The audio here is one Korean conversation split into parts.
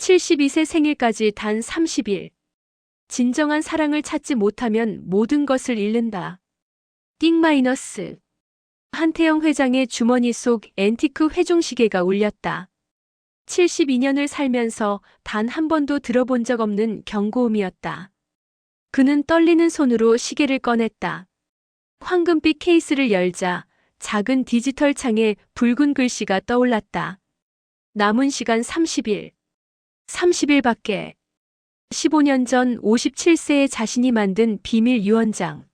72세 생일까지 단 30일. 진정한 사랑을 찾지 못하면 모든 것을 잃는다. 띵 한태영 회장의 주머니 속 앤티크 회종시계가 울렸다. 72년을 살면서 단 한 번도 들어본 적 없는 경고음이었다. 그는 떨리는 손으로 시계를 꺼냈다. 황금빛 케이스를 열자 작은 디지털 창에 붉은 글씨가 떠올랐다. 남은 시간 30일. 30일밖에. 15년 전 57세의 자신이 만든 비밀 유언장.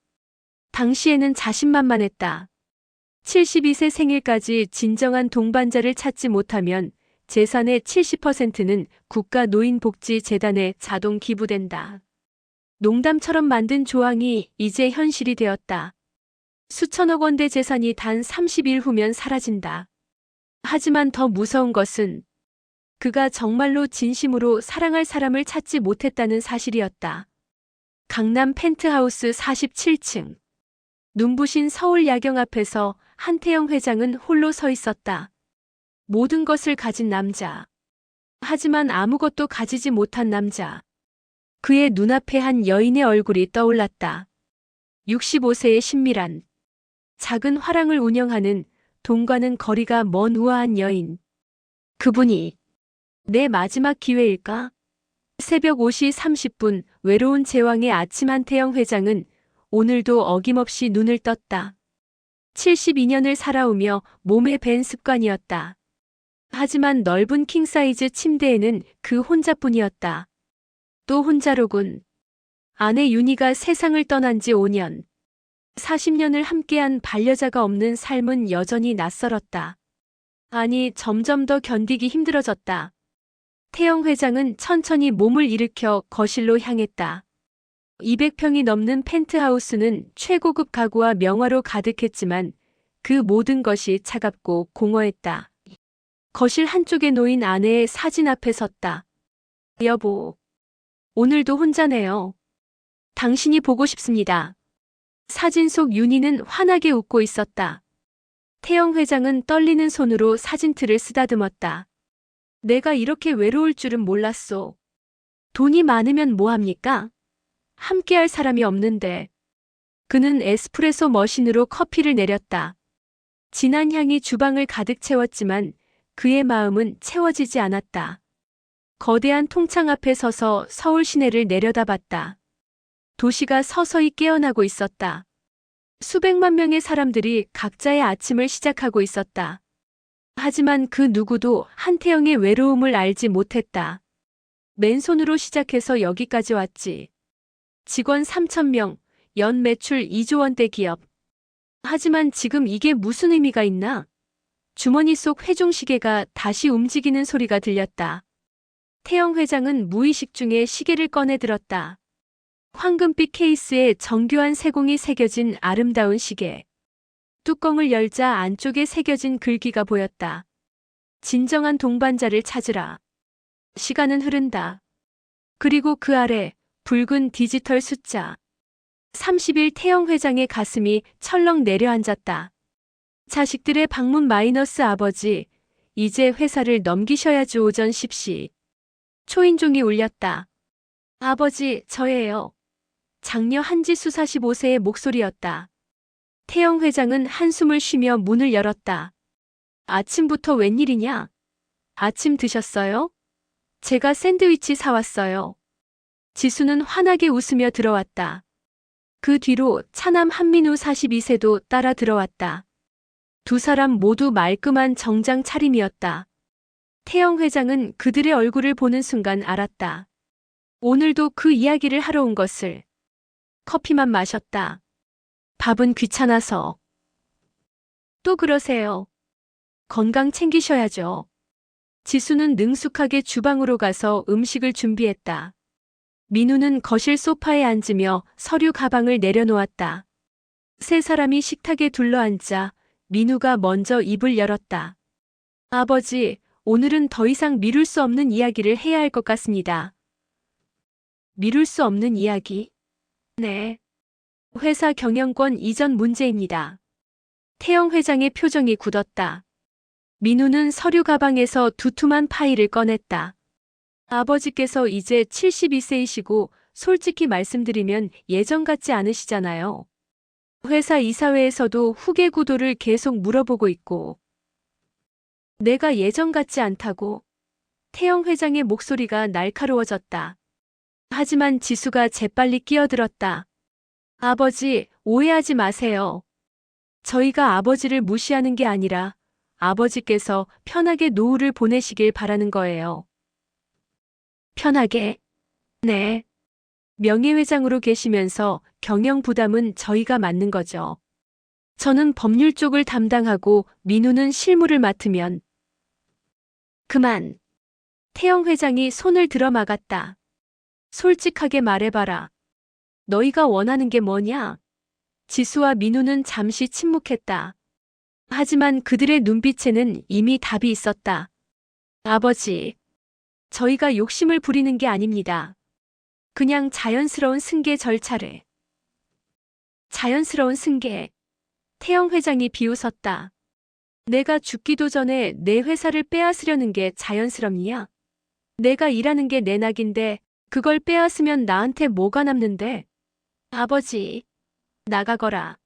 당시에는 자신만만했다. 72세 생일까지 진정한 동반자를 찾지 못하면 재산의 70%는 국가노인복지재단에 자동 기부된다. 농담처럼 만든 조항이 이제 현실이 되었다. 수천억 원대 재산이 단 30일 후면 사라진다. 하지만 더 무서운 것은 그가 정말로 진심으로 사랑할 사람을 찾지 못했다는 사실이었다. 강남 펜트하우스 47층. 눈부신 서울 야경 앞에서 한태영 회장은 홀로 서 있었다. 모든 것을 가진 남자. 하지만 아무것도 가지지 못한 남자. 그의 눈앞에 한 여인의 얼굴이 떠올랐다. 65세의 신밀한, 작은 화랑을 운영하는 돈과는 거리가 먼 우아한 여인. 그분이 내 마지막 기회일까? 새벽 5시 30분 외로운 제왕의 아침. 한태영 회장은 오늘도 어김없이 눈을 떴다. 72년을 살아오며 몸에 밴 습관이었다. 하지만 넓은 킹사이즈 침대에는 그 혼자뿐이었다. 또 혼자로군. 아내 윤희가 세상을 떠난 지 5년. 40년을 함께한 반려자가 없는 삶은 여전히 낯설었다. 아니, 점점 더 견디기 힘들어졌다. 태영 회장은 천천히 몸을 일으켜 거실로 향했다. 200평이 넘는 펜트하우스는 최고급 가구와 명화로 가득했지만 그 모든 것이 차갑고 공허했다. 거실 한쪽에 놓인 아내의 사진 앞에 섰다. 여보, 오늘도 혼자네요. 당신이 보고 싶습니다. 사진 속 윤희는 환하게 웃고 있었다. 태영 회장은 떨리는 손으로 사진틀을 쓰다듬었다. 내가 이렇게 외로울 줄은 몰랐소. 돈이 많으면 뭐합니까? 함께할 사람이 없는데. 그는 에스프레소 머신으로 커피를 내렸다. 진한 향이 주방을 가득 채웠지만 그의 마음은 채워지지 않았다. 거대한 통창 앞에 서서 서울 시내를 내려다봤다. 도시가 서서히 깨어나고 있었다. 수백만 명의 사람들이 각자의 아침을 시작하고 있었다. 하지만 그 누구도 한태영의 외로움을 알지 못했다. 맨손으로 시작해서 여기까지 왔지. 직원 3,000명, 연 매출 2조 원대 기업. 하지만 지금 이게 무슨 의미가 있나? 주머니 속 회종시계가 다시 움직이는 소리가 들렸다. 태영 회장은 무의식 중에 시계를 꺼내 들었다. 황금빛 케이스에 정교한 세공이 새겨진 아름다운 시계. 뚜껑을 열자 안쪽에 새겨진 글귀가 보였다. 진정한 동반자를 찾으라. 시간은 흐른다. 그리고 그 아래 붉은 디지털 숫자. 30일. 태영 회장의 가슴이 철렁 내려앉았다. 자식들의 방문 마이너스. 아버지, 이제 회사를 넘기셔야죠. 오전 10시. 초인종이 울렸다. 아버지, 저예요. 장녀 한지수 45세의 목소리였다. 태영 회장은 한숨을 쉬며 문을 열었다. 아침부터 웬일이냐? 아침 드셨어요? 제가 샌드위치 사왔어요. 지수는 환하게 웃으며 들어왔다. 그 뒤로 차남 한민우 42세도 따라 들어왔다. 두 사람 모두 말끔한 정장 차림이었다. 태영 회장은 그들의 얼굴을 보는 순간 알았다. 오늘도 그 이야기를 하러 온 것을. 커피만 마셨다. 밥은 귀찮아서. 또 그러세요. 건강 챙기셔야죠. 지수는 능숙하게 주방으로 가서 음식을 준비했다. 민우는 거실 소파에 앉으며 서류 가방을 내려놓았다. 세 사람이 식탁에 둘러앉자 민우가 먼저 입을 열었다. 아버지, 오늘은 더 이상 미룰 수 없는 이야기를 해야 할 것 같습니다. 미룰 수 없는 이야기? 네. 회사 경영권 이전 문제입니다. 태영 회장의 표정이 굳었다. 민우는 서류 가방에서 두툼한 파일을 꺼냈다. 아버지께서 이제 72세이시고 솔직히 말씀드리면 예전 같지 않으시잖아요. 회사 이사회에서도 후계 구도를 계속 물어보고 있고. 내가 예전 같지 않다고. 태영 회장의 목소리가 날카로워졌다. 하지만 지수가 재빨리 끼어들었다. 아버지, 오해하지 마세요. 저희가 아버지를 무시하는 게 아니라 아버지께서 편하게 노후를 보내시길 바라는 거예요. 편하게? 네. 명예회장으로 계시면서 경영 부담은 저희가 맡는 거죠. 저는 법률 쪽을 담당하고 민우는 실무를 맡으면. 그만. 태영 회장이 손을 들어 막았다. 솔직하게 말해봐라. 너희가 원하는 게 뭐냐? 지수와 민우는 잠시 침묵했다. 하지만 그들의 눈빛에는 이미 답이 있었다. 아버지, 저희가 욕심을 부리는 게 아닙니다. 그냥 자연스러운 승계 절차를. 자연스러운 승계. 태영 회장이 비웃었다. 내가 죽기도 전에 내 회사를 빼앗으려는 게 자연스럽냐? 내가 일하는 게 내 낙인데 그걸 빼앗으면 나한테 뭐가 남는데? 아버지, 나가거라.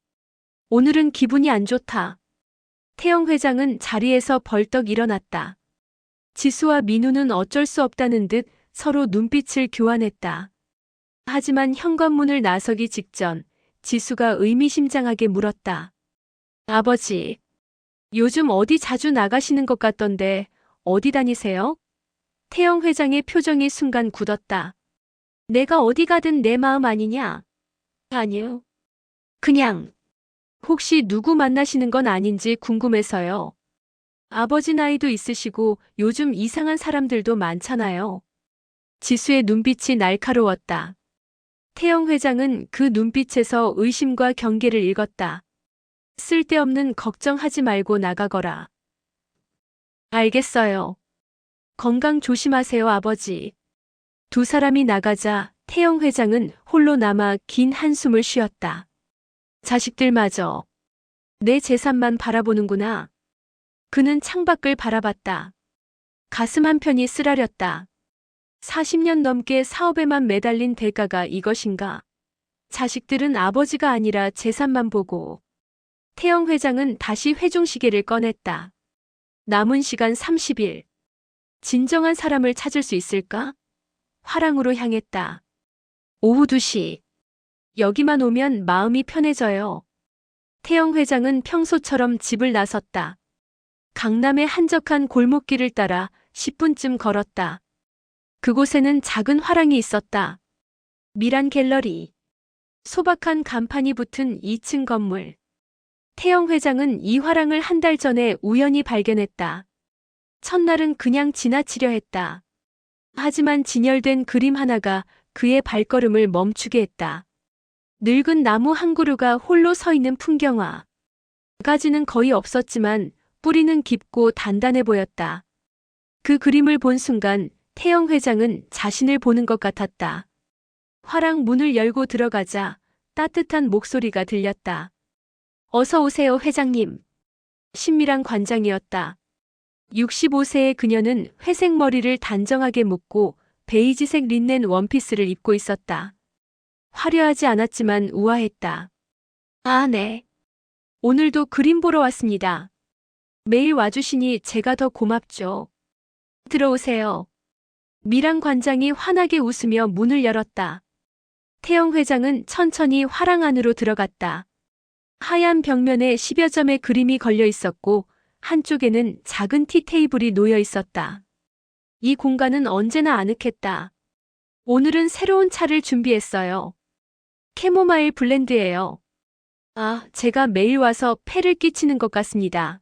오늘은 기분이 안 좋다. 태영 회장은 자리에서 벌떡 일어났다. 지수와 민우는 어쩔 수 없다는 듯 서로 눈빛을 교환했다. 하지만 현관문을 나서기 직전 지수가 의미심장하게 물었다. 아버지, 요즘 어디 자주 나가시는 것 같던데 어디 다니세요? 태영 회장의 표정이 순간 굳었다. 내가 어디 가든 내 마음 아니냐? 아니요. 그냥 혹시 누구 만나시는 건 아닌지 궁금해서요. 아버지 나이도 있으시고 요즘 이상한 사람들도 많잖아요. 지수의 눈빛이 날카로웠다. 태영 회장은 그 눈빛에서 의심과 경계를 읽었다. 쓸데없는 걱정하지 말고 나가거라. 알겠어요. 건강 조심하세요, 아버지. 두 사람이 나가자 태영 회장은 홀로 남아 긴 한숨을 쉬었다. 자식들마저 내 재산만 바라보는구나. 그는 창밖을 바라봤다. 가슴 한편이 쓰라렸다. 40년 넘게 사업에만 매달린 대가가 이것인가? 자식들은 아버지가 아니라 재산만 보고. 태영 회장은 다시 회중시계를 꺼냈다. 남은 시간 30일. 진정한 사람을 찾을 수 있을까? 화랑으로 향했다. 오후 2시. 여기만 오면 마음이 편해져요. 태영 회장은 평소처럼 집을 나섰다. 강남의 한적한 골목길을 따라 10분쯤 걸었다. 그곳에는 작은 화랑이 있었다. 미란 갤러리. 소박한 간판이 붙은 2층 건물. 태영 회장은 이 화랑을 한 달 전에 우연히 발견했다. 첫날은 그냥 지나치려 했다. 하지만 진열된 그림 하나가 그의 발걸음을 멈추게 했다. 늙은 나무 한 그루가 홀로 서 있는 풍경화. 가지는 거의 없었지만 뿌리는 깊고 단단해 보였다. 그 그림을 본 순간 태영 회장은 자신을 보는 것 같았다. 화랑 문을 열고 들어가자 따뜻한 목소리가 들렸다. 어서 오세요, 회장님. 신미란 관장이었다. 65세의 그녀는 회색 머리를 단정하게 묶고 베이지색 린넨 원피스를 입고 있었다. 화려하지 않았지만 우아했다. 아, 네. 오늘도 그림 보러 왔습니다. 매일 와주시니 제가 더 고맙죠. 들어오세요. 미란 관장이 환하게 웃으며 문을 열었다. 태영 회장은 천천히 화랑 안으로 들어갔다. 하얀 벽면에 10여 점의 그림이 걸려 있었고 한쪽에는 작은 티테이블이 놓여 있었다. 이 공간은 언제나 아늑했다. 오늘은 새로운 차를 준비했어요. 캐모마일 블렌드예요. 아, 제가 매일 와서 폐를 끼치는 것 같습니다.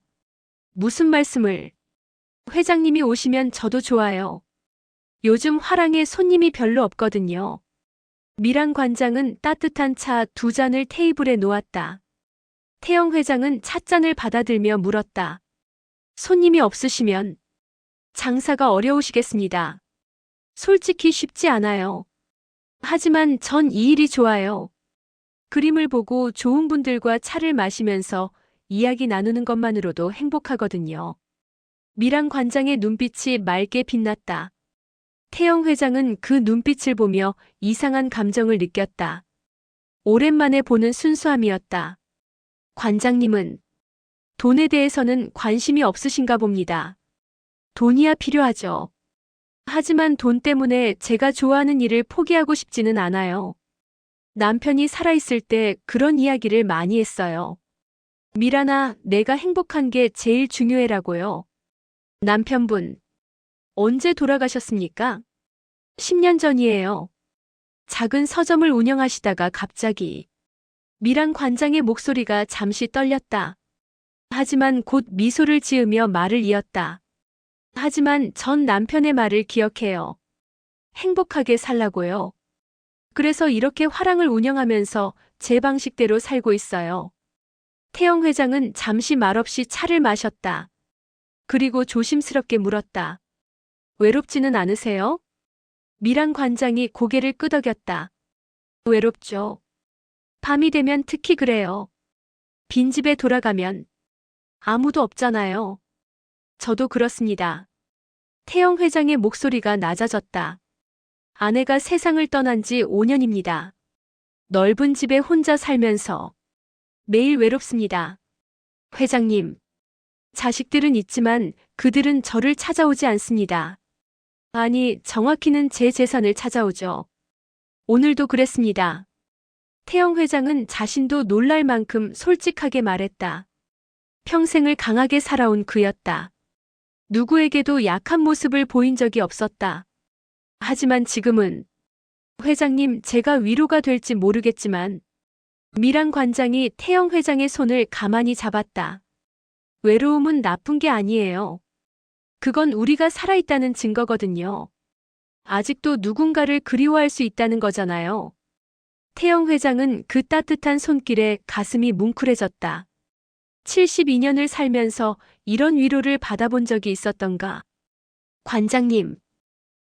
무슨 말씀을? 회장님이 오시면 저도 좋아요. 요즘 화랑에 손님이 별로 없거든요. 미란 관장은 따뜻한 차 2잔을 테이블에 놓았다. 태영 회장은 찻잔을 받아들며 물었다. 손님이 없으시면 장사가 어려우시겠습니다. 솔직히 쉽지 않아요. 하지만 전 이 일이 좋아요. 그림을 보고 좋은 분들과 차를 마시면서 이야기 나누는 것만으로도 행복하거든요. 미란 관장의 눈빛이 맑게 빛났다. 태영 회장은 그 눈빛을 보며 이상한 감정을 느꼈다. 오랜만에 보는 순수함이었다. 관장님은 돈에 대해서는 관심이 없으신가 봅니다. 돈이야 필요하죠. 하지만 돈 때문에 제가 좋아하는 일을 포기하고 싶지는 않아요. 남편이 살아있을 때 그런 이야기를 많이 했어요. 미라나, 내가 행복한 게 제일 중요해라고요. 남편분, 언제 돌아가셨습니까? 10년 전이에요. 작은 서점을 운영하시다가 갑자기 미란 관장의 목소리가 잠시 떨렸다. 하지만 곧 미소를 지으며 말을 이었다. 하지만 전 남편의 말을 기억해요. 행복하게 살라고요. 그래서 이렇게 화랑을 운영하면서 제 방식대로 살고 있어요. 태영 회장은 잠시 말없이 차를 마셨다. 그리고 조심스럽게 물었다. 외롭지는 않으세요? 미란 관장이 고개를 끄덕였다. 외롭죠. 밤이 되면 특히 그래요. 빈집에 돌아가면 아무도 없잖아요. 저도 그렇습니다. 태영 회장의 목소리가 낮아졌다. 아내가 세상을 떠난 지 5년입니다. 넓은 집에 혼자 살면서 매일 외롭습니다. 회장님, 자식들은 있지만 그들은 저를 찾아오지 않습니다. 아니, 정확히는 제 재산을 찾아오죠. 오늘도 그랬습니다. 태영 회장은 자신도 놀랄 만큼 솔직하게 말했다. 평생을 강하게 살아온 그였다. 누구에게도 약한 모습을 보인 적이 없었다. 하지만 지금은, 회장님, 제가 위로가 될지 모르겠지만, 미란 관장이 태영 회장의 손을 가만히 잡았다. 외로움은 나쁜 게 아니에요. 그건 우리가 살아있다는 증거거든요. 아직도 누군가를 그리워할 수 있다는 거잖아요. 태영 회장은 그 따뜻한 손길에 가슴이 뭉클해졌다. 72년을 살면서 이런 위로를 받아본 적이 있었던가? 관장님,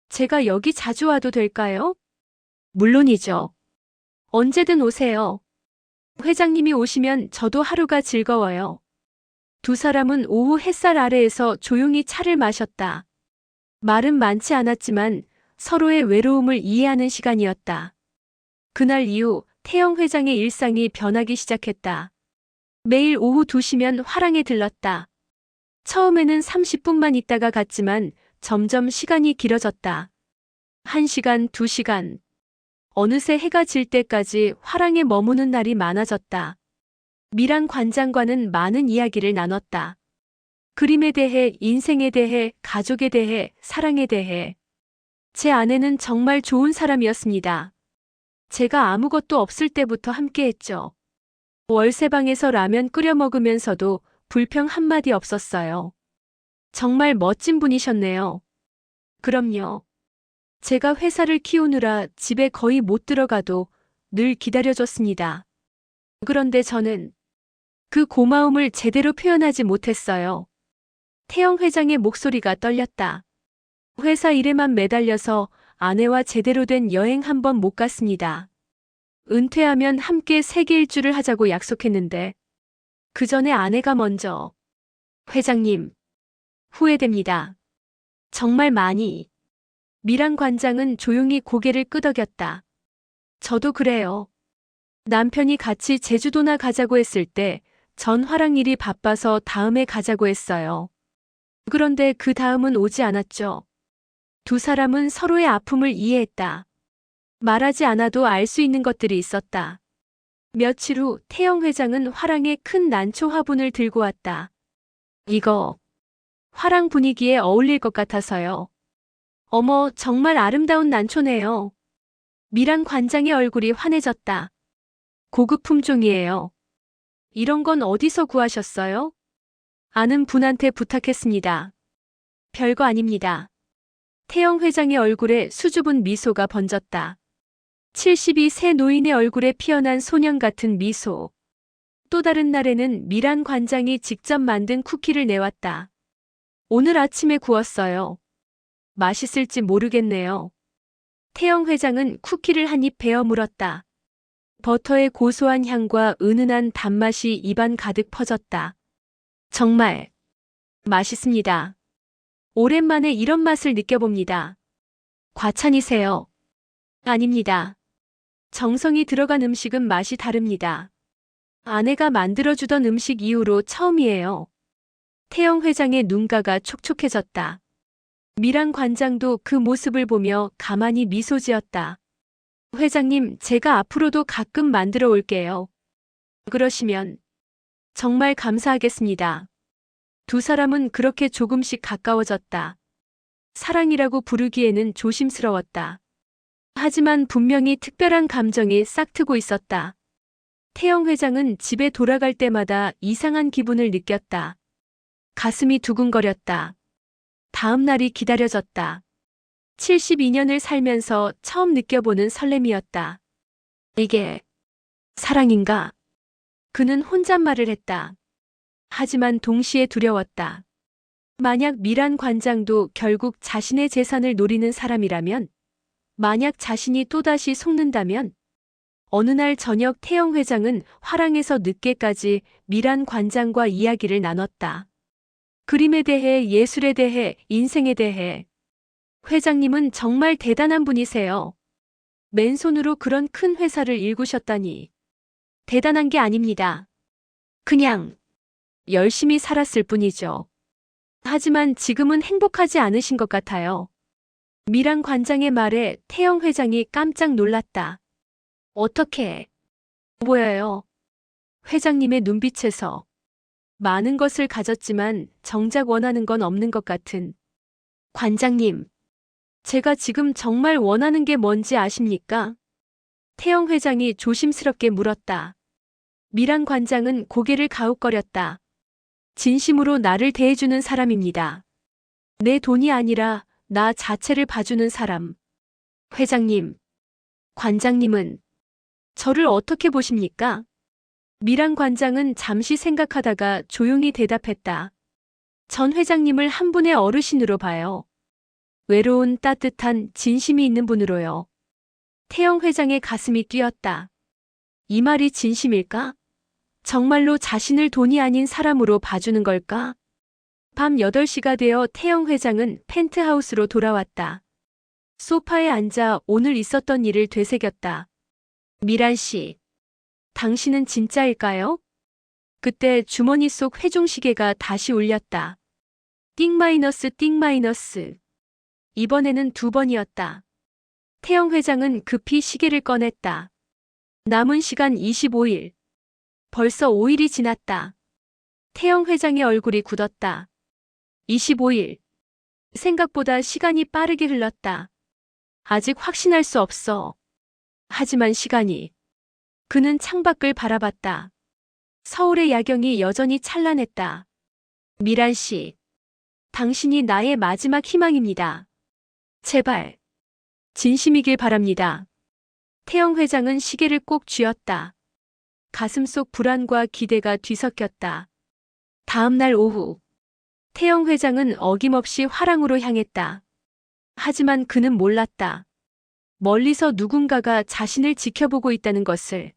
제가 여기 자주 와도 될까요? 물론이죠. 언제든 오세요. 회장님이 오시면 저도 하루가 즐거워요. 두 사람은 오후 햇살 아래에서 조용히 차를 마셨다. 말은 많지 않았지만 서로의 외로움을 이해하는 시간이었다. 그날 이후 태영 회장의 일상이 변하기 시작했다. 매일 오후 2시면 화랑에 들렀다. 처음에는 30분만 있다가 갔지만 점점 시간이 길어졌다. 1시간, 2시간. 어느새 해가 질 때까지 화랑에 머무는 날이 많아졌다. 미란 관장과는 많은 이야기를 나눴다. 그림에 대해, 인생에 대해, 가족에 대해, 사랑에 대해. 제 아내는 정말 좋은 사람이었습니다. 제가 아무것도 없을 때부터 함께했죠. 월세방에서 라면 끓여 먹으면서도 불평 한마디 없었어요. 정말 멋진 분이셨네요. 그럼요. 제가 회사를 키우느라 집에 거의 못 들어가도 늘 기다려줬습니다. 그런데 저는 그 고마움을 제대로 표현하지 못했어요. 태영 회장의 목소리가 떨렸다. 회사 일에만 매달려서 아내와 제대로 된 여행 한 번 못 갔습니다. 은퇴하면 함께 세계 일주를 하자고 약속했는데 그 전에 아내가 먼저. 회장님, 후회됩니다. 정말 많이. 미란 관장은 조용히 고개를 끄덕였다. 저도 그래요. 남편이 같이 제주도나 가자고 했을 때 전 화랑 일이 바빠서 다음에 가자고 했어요. 그런데 그 다음은 오지 않았죠. 두 사람은 서로의 아픔을 이해했다. 말하지 않아도 알 수 있는 것들이 있었다. 며칠 후 태영 회장은 화랑에 큰 난초 화분을 들고 왔다. 이거 화랑 분위기에 어울릴 것 같아서요. 어머, 정말 아름다운 난초네요. 미란 관장의 얼굴이 환해졌다. 고급 품종이에요. 이런 건 어디서 구하셨어요? 아는 분한테 부탁했습니다. 별거 아닙니다. 태영 회장의 얼굴에 수줍은 미소가 번졌다. 72세 노인의 얼굴에 피어난 소년 같은 미소. 또 다른 날에는 미란 관장이 직접 만든 쿠키를 내왔다. 오늘 아침에 구웠어요. 맛있을지 모르겠네요. 태영 회장은 쿠키를 한 입 베어 물었다. 버터의 고소한 향과 은은한 단맛이 입안 가득 퍼졌다. 정말 맛있습니다. 오랜만에 이런 맛을 느껴봅니다. 과찬이세요. 아닙니다. 정성이 들어간 음식은 맛이 다릅니다. 아내가 만들어주던 음식 이후로 처음이에요. 태영 회장의 눈가가 촉촉해졌다. 미란 관장도 그 모습을 보며 가만히 미소 지었다. 회장님, 제가 앞으로도 가끔 만들어 올게요. 그러시면 정말 감사하겠습니다. 두 사람은 그렇게 조금씩 가까워졌다. 사랑이라고 부르기에는 조심스러웠다. 하지만 분명히 특별한 감정이 싹트고 있었다. 태영 회장은 집에 돌아갈 때마다 이상한 기분을 느꼈다. 가슴이 두근거렸다. 다음 날이 기다려졌다. 72년을 살면서 처음 느껴보는 설렘이었다. 이게 사랑인가? 그는 혼잣말을 했다. 하지만 동시에 두려웠다. 만약 미란 관장도 결국 자신의 재산을 노리는 사람이라면, 만약 자신이 또다시 속는다면, 어느 날 저녁 태영 회장은 화랑에서 늦게까지 미란 관장과 이야기를 나눴다. 그림에 대해, 예술에 대해, 인생에 대해. 회장님은 정말 대단한 분이세요. 맨손으로 그런 큰 회사를 일구셨다니. 대단한 게 아닙니다. 그냥 열심히 살았을 뿐이죠. 하지만 지금은 행복하지 않으신 것 같아요. 미란 관장의 말에 태영 회장이 깜짝 놀랐다. 어떻게 보여요? 회장님의 눈빛에서 많은 것을 가졌지만 정작 원하는 건 없는 것 같은. 관장님, 제가 지금 정말 원하는 게 뭔지 아십니까? 태영 회장이 조심스럽게 물었다. 미란 관장은 고개를 가웃거렸다. 진심으로 나를 대해주는 사람입니다. 내 돈이 아니라 나 자체를 봐주는 사람. 회장님, 관장님은 저를 어떻게 보십니까? 미란 관장은 잠시 생각하다가 조용히 대답했다. 전 회장님을 한 분의 어르신으로 봐요. 외로운 따뜻한 진심이 있는 분으로요. 태영 회장의 가슴이 뛰었다. 이 말이 진심일까? 정말로 자신을 돈이 아닌 사람으로 봐주는 걸까? 밤 8시가 되어 태영 회장은 펜트하우스로 돌아왔다. 소파에 앉아 오늘 있었던 일을 되새겼다. 미란 씨, 당신은 진짜일까요? 그때 주머니 속 회중시계가 다시 울렸다. 띵 마이너스. 이번에는 2번이었다. 태영 회장은 급히 시계를 꺼냈다. 남은 시간 25일. 벌써 5일이 지났다. 태영 회장의 얼굴이 굳었다. 25일. 생각보다 시간이 빠르게 흘렀다. 아직 확신할 수 없어. 하지만 시간이. 그는 창밖을 바라봤다. 서울의 야경이 여전히 찬란했다. 미란 씨, 당신이 나의 마지막 희망입니다. 제발. 진심이길 바랍니다. 태영 회장은 시계를 꼭 쥐었다. 가슴속 불안과 기대가 뒤섞였다. 다음 날 오후, 태영 회장은 어김없이 화랑으로 향했다. 하지만 그는 몰랐다. 멀리서 누군가가 자신을 지켜보고 있다는 것을.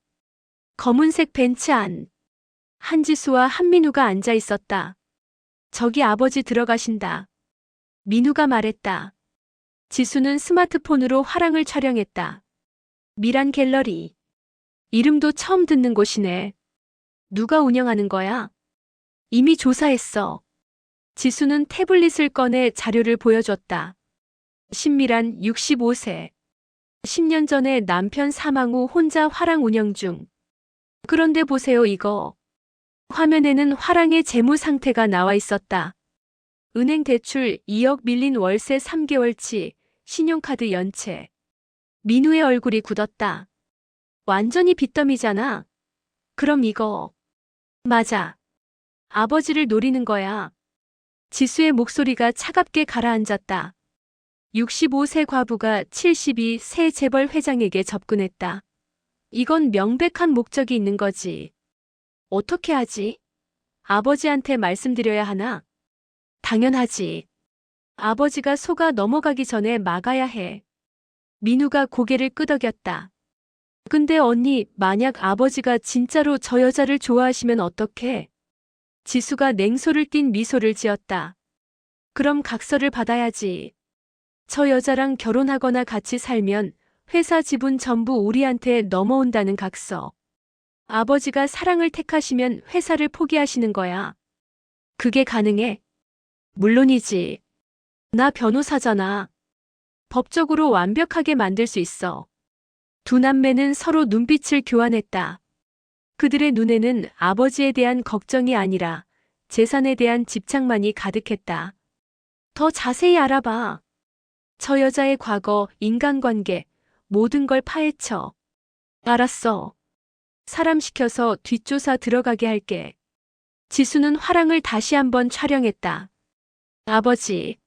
검은색 벤츠 안. 한지수와 한민우가 앉아 있었다. 저기 아버지 들어가신다. 민우가 말했다. 지수는 스마트폰으로 화랑을 촬영했다. 미란 갤러리. 이름도 처음 듣는 곳이네. 누가 운영하는 거야? 이미 조사했어. 지수는 태블릿을 꺼내 자료를 보여줬다. 신미란 65세. 10년 전에 남편 사망 후 혼자 화랑 운영 중. 그런데 보세요 이거. 화면에는 화랑의 재무 상태가 나와 있었다. 은행 대출 2억 밀린 월세 3개월치, 신용카드 연체. 민우의 얼굴이 굳었다. 완전히 빚더미잖아. 그럼 이거. 맞아. 아버지를 노리는 거야. 지수의 목소리가 차갑게 가라앉았다. 65세 과부가 72세 재벌 회장에게 접근했다. 이건 명백한 목적이 있는 거지. 어떻게 하지? 아버지한테 말씀드려야 하나? 당연하지. 아버지가 속아 넘어가기 전에 막아야 해. 민우가 고개를 끄덕였다. 근데 언니, 만약 아버지가 진짜로 저 여자를 좋아하시면 어떡해? 지수가 냉소를 띤 미소를 지었다. 그럼 각서를 받아야지. 저 여자랑 결혼하거나 같이 살면 회사 지분 전부 우리한테 넘어온다는 각서. 아버지가 사랑을 택하시면 회사를 포기하시는 거야. 그게 가능해? 물론이지. 나 변호사잖아. 법적으로 완벽하게 만들 수 있어. 두 남매는 서로 눈빛을 교환했다. 그들의 눈에는 아버지에 대한 걱정이 아니라 재산에 대한 집착만이 가득했다. 더 자세히 알아봐. 저 여자의 과거, 인간관계, 모든 걸 파헤쳐. 알았어. 사람 시켜서 뒷조사 들어가게 할게. 지수는 화랑을 다시 한번 촬영했다. 아버지,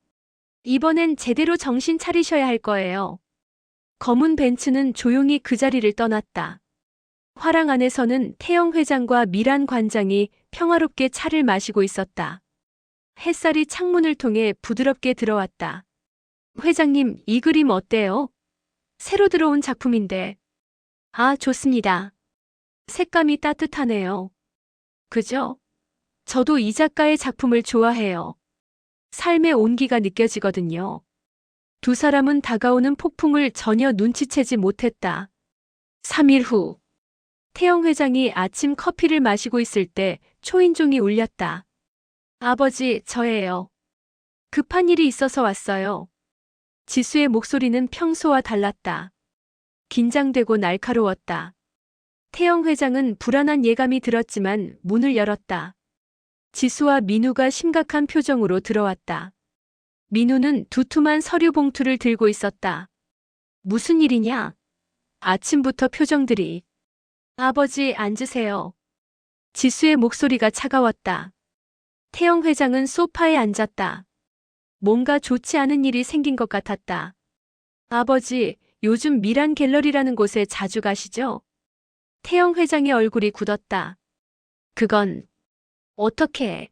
이번엔 제대로 정신 차리셔야 할 거예요. 검은 벤츠는 조용히 그 자리를 떠났다. 화랑 안에서는 태영 회장과 미란 관장이 평화롭게 차를 마시고 있었다. 햇살이 창문을 통해 부드럽게 들어왔다. 회장님, 이 그림 어때요? 새로 들어온 작품인데. 아, 좋습니다. 색감이 따뜻하네요. 그죠? 저도 이 작가의 작품을 좋아해요. 삶의 온기가 느껴지거든요. 두 사람은 다가오는 폭풍을 전혀 눈치채지 못했다. 3일 후, 태영 회장이 아침 커피를 마시고 있을 때 초인종이 울렸다. 아버지, 저예요. 급한 일이 있어서 왔어요. 지수의 목소리는 평소와 달랐다. 긴장되고 날카로웠다. 태영 회장은 불안한 예감이 들었지만 문을 열었다. 지수와 민우가 심각한 표정으로 들어왔다. 민우는 두툼한 서류 봉투를 들고 있었다. 무슨 일이냐? 아침부터 표정들이. 아버지, 앉으세요. 지수의 목소리가 차가웠다. 태영 회장은 소파에 앉았다. 뭔가 좋지 않은 일이 생긴 것 같았다. 아버지, 요즘 미란 갤러리라는 곳에 자주 가시죠? 태영 회장의 얼굴이 굳었다. 그건 어떻게?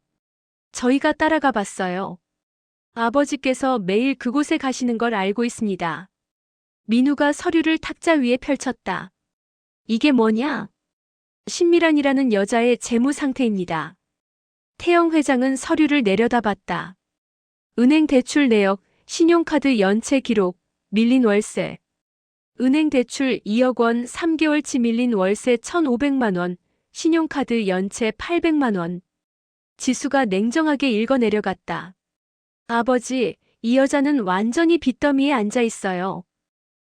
저희가 따라가 봤어요. 아버지께서 매일 그곳에 가시는 걸 알고 있습니다. 민우가 서류를 탁자 위에 펼쳤다. 이게 뭐냐? 신미란이라는 여자의 재무 상태입니다. 태영 회장은 서류를 내려다봤다. 은행 대출 내역, 신용카드 연체 기록, 밀린 월세. 은행 대출 2억 원, 3개월치 밀린 월세 1,500만 원, 신용카드 연체 800만 원. 지수가 냉정하게 읽어 내려갔다. 아버지, 이 여자는 완전히 빚더미에 앉아 있어요.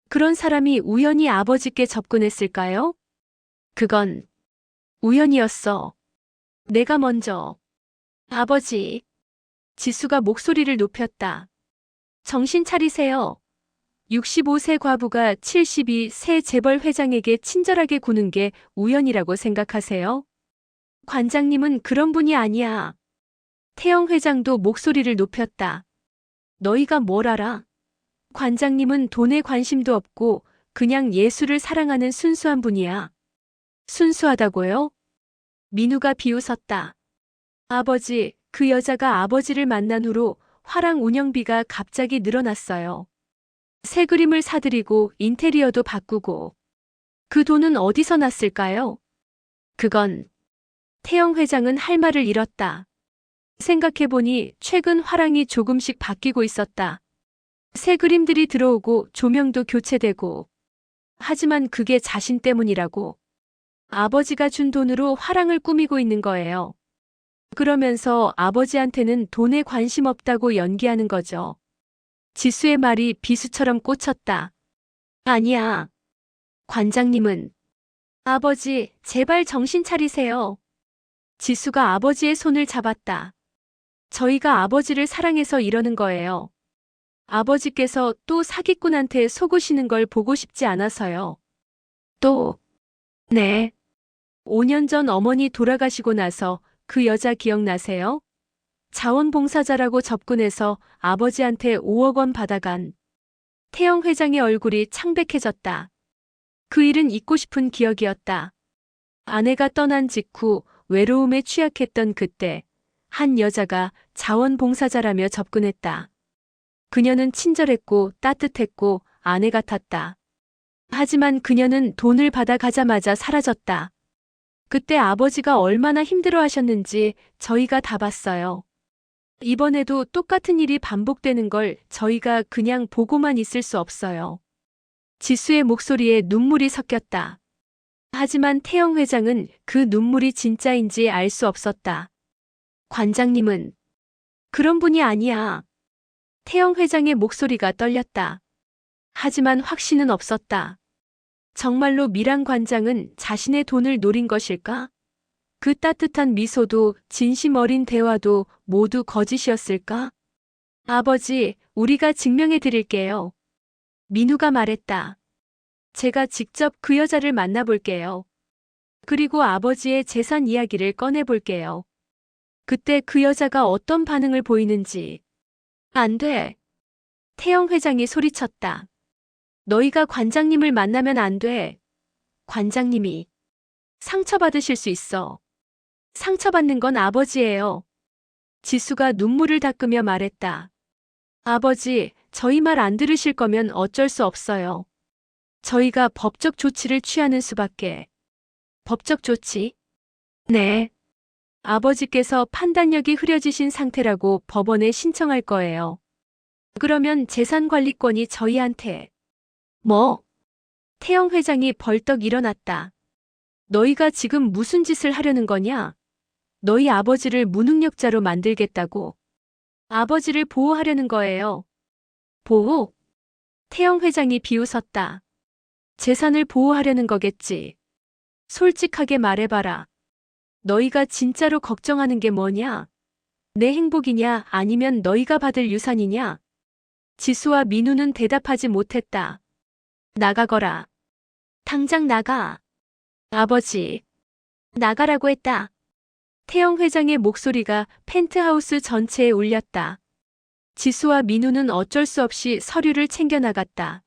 그런 사람이 우연히 아버지께 접근했을까요? 그건 우연이었어. 내가 먼저. 아버지. 지수가 목소리를 높였다. 정신 차리세요. 65세 과부가 72세 재벌 회장에게 친절하게 구는 게 우연이라고 생각하세요? 관장님은 그런 분이 아니야. 태영 회장도 목소리를 높였다. 너희가 뭘 알아? 관장님은 돈에 관심도 없고 그냥 예술을 사랑하는 순수한 분이야. 순수하다고요? 민우가 비웃었다. 아버지, 그 여자가 아버지를 만난 후로 화랑 운영비가 갑자기 늘어났어요. 새 그림을 사들이고 인테리어도 바꾸고. 그 돈은 어디서 났을까요? 그건. 태영 회장은 할 말을 잃었다. 생각해보니 최근 화랑이 조금씩 바뀌고 있었다. 새 그림들이 들어오고 조명도 교체되고. 하지만 그게 자신 때문이라고. 아버지가 준 돈으로 화랑을 꾸미고 있는 거예요. 그러면서 아버지한테는 돈에 관심 없다고 연기하는 거죠. 지수의 말이 비수처럼 꽂혔다. 아니야. 관장님은. 아버지, 제발 정신 차리세요. 지수가 아버지의 손을 잡았다. 저희가 아버지를 사랑해서 이러는 거예요. 아버지께서 또 사기꾼한테 속으시는 걸 보고 싶지 않아서요. 또, 네. 5년 전 어머니 돌아가시고 나서 그 여자 기억나세요? 자원봉사자라고 접근해서 아버지한테 5억 원 받아간. 태영 회장의 얼굴이 창백해졌다. 그 일은 잊고 싶은 기억이었다. 아내가 떠난 직후 외로움에 취약했던 그때 한 여자가 자원봉사자라며 접근했다. 그녀는 친절했고 따뜻했고 아내 같았다. 하지만 그녀는 돈을 받아가자마자 사라졌다. 그때 아버지가 얼마나 힘들어하셨는지 저희가 다 봤어요. 이번에도 똑같은 일이 반복되는 걸 저희가 그냥 보고만 있을 수 없어요. 지수의 목소리에 눈물이 섞였다. 하지만 태영 회장은 그 눈물이 진짜인지 알 수 없었다. 관장님은 그런 분이 아니야. 태영 회장의 목소리가 떨렸다. 하지만 확신은 없었다. 정말로 미란 관장은 자신의 돈을 노린 것일까? 그 따뜻한 미소도 진심 어린 대화도 모두 거짓이었을까? 아버지, 우리가 증명해 드릴게요. 민우가 말했다. 제가 직접 그 여자를 만나볼게요. 그리고 아버지의 재산 이야기를 꺼내볼게요. 그때 그 여자가 어떤 반응을 보이는지. 안 돼. 태영 회장이 소리쳤다. 너희가 관장님을 만나면 안 돼. 관장님이 상처받으실 수 있어. 상처받는 건 아버지예요. 지수가 눈물을 닦으며 말했다. 아버지, 저희 말 안 들으실 거면 어쩔 수 없어요. 저희가 법적 조치를 취하는 수밖에. 법적 조치? 네. 아버지께서 판단력이 흐려지신 상태라고 법원에 신청할 거예요. 그러면 재산관리권이 저희한테. 뭐? 태영 회장이 벌떡 일어났다. 너희가 지금 무슨 짓을 하려는 거냐? 너희 아버지를 무능력자로 만들겠다고. 아버지를 보호하려는 거예요. 보호? 태영 회장이 비웃었다. 재산을 보호하려는 거겠지. 솔직하게 말해봐라. 너희가 진짜로 걱정하는 게 뭐냐? 내 행복이냐 아니면 너희가 받을 유산이냐? 지수와 민우는 대답하지 못했다. 나가거라. 당장 나가. 아버지. 나가라고 했다. 태영 회장의 목소리가 펜트하우스 전체에 울렸다. 지수와 민우는 어쩔 수 없이 서류를 챙겨나갔다.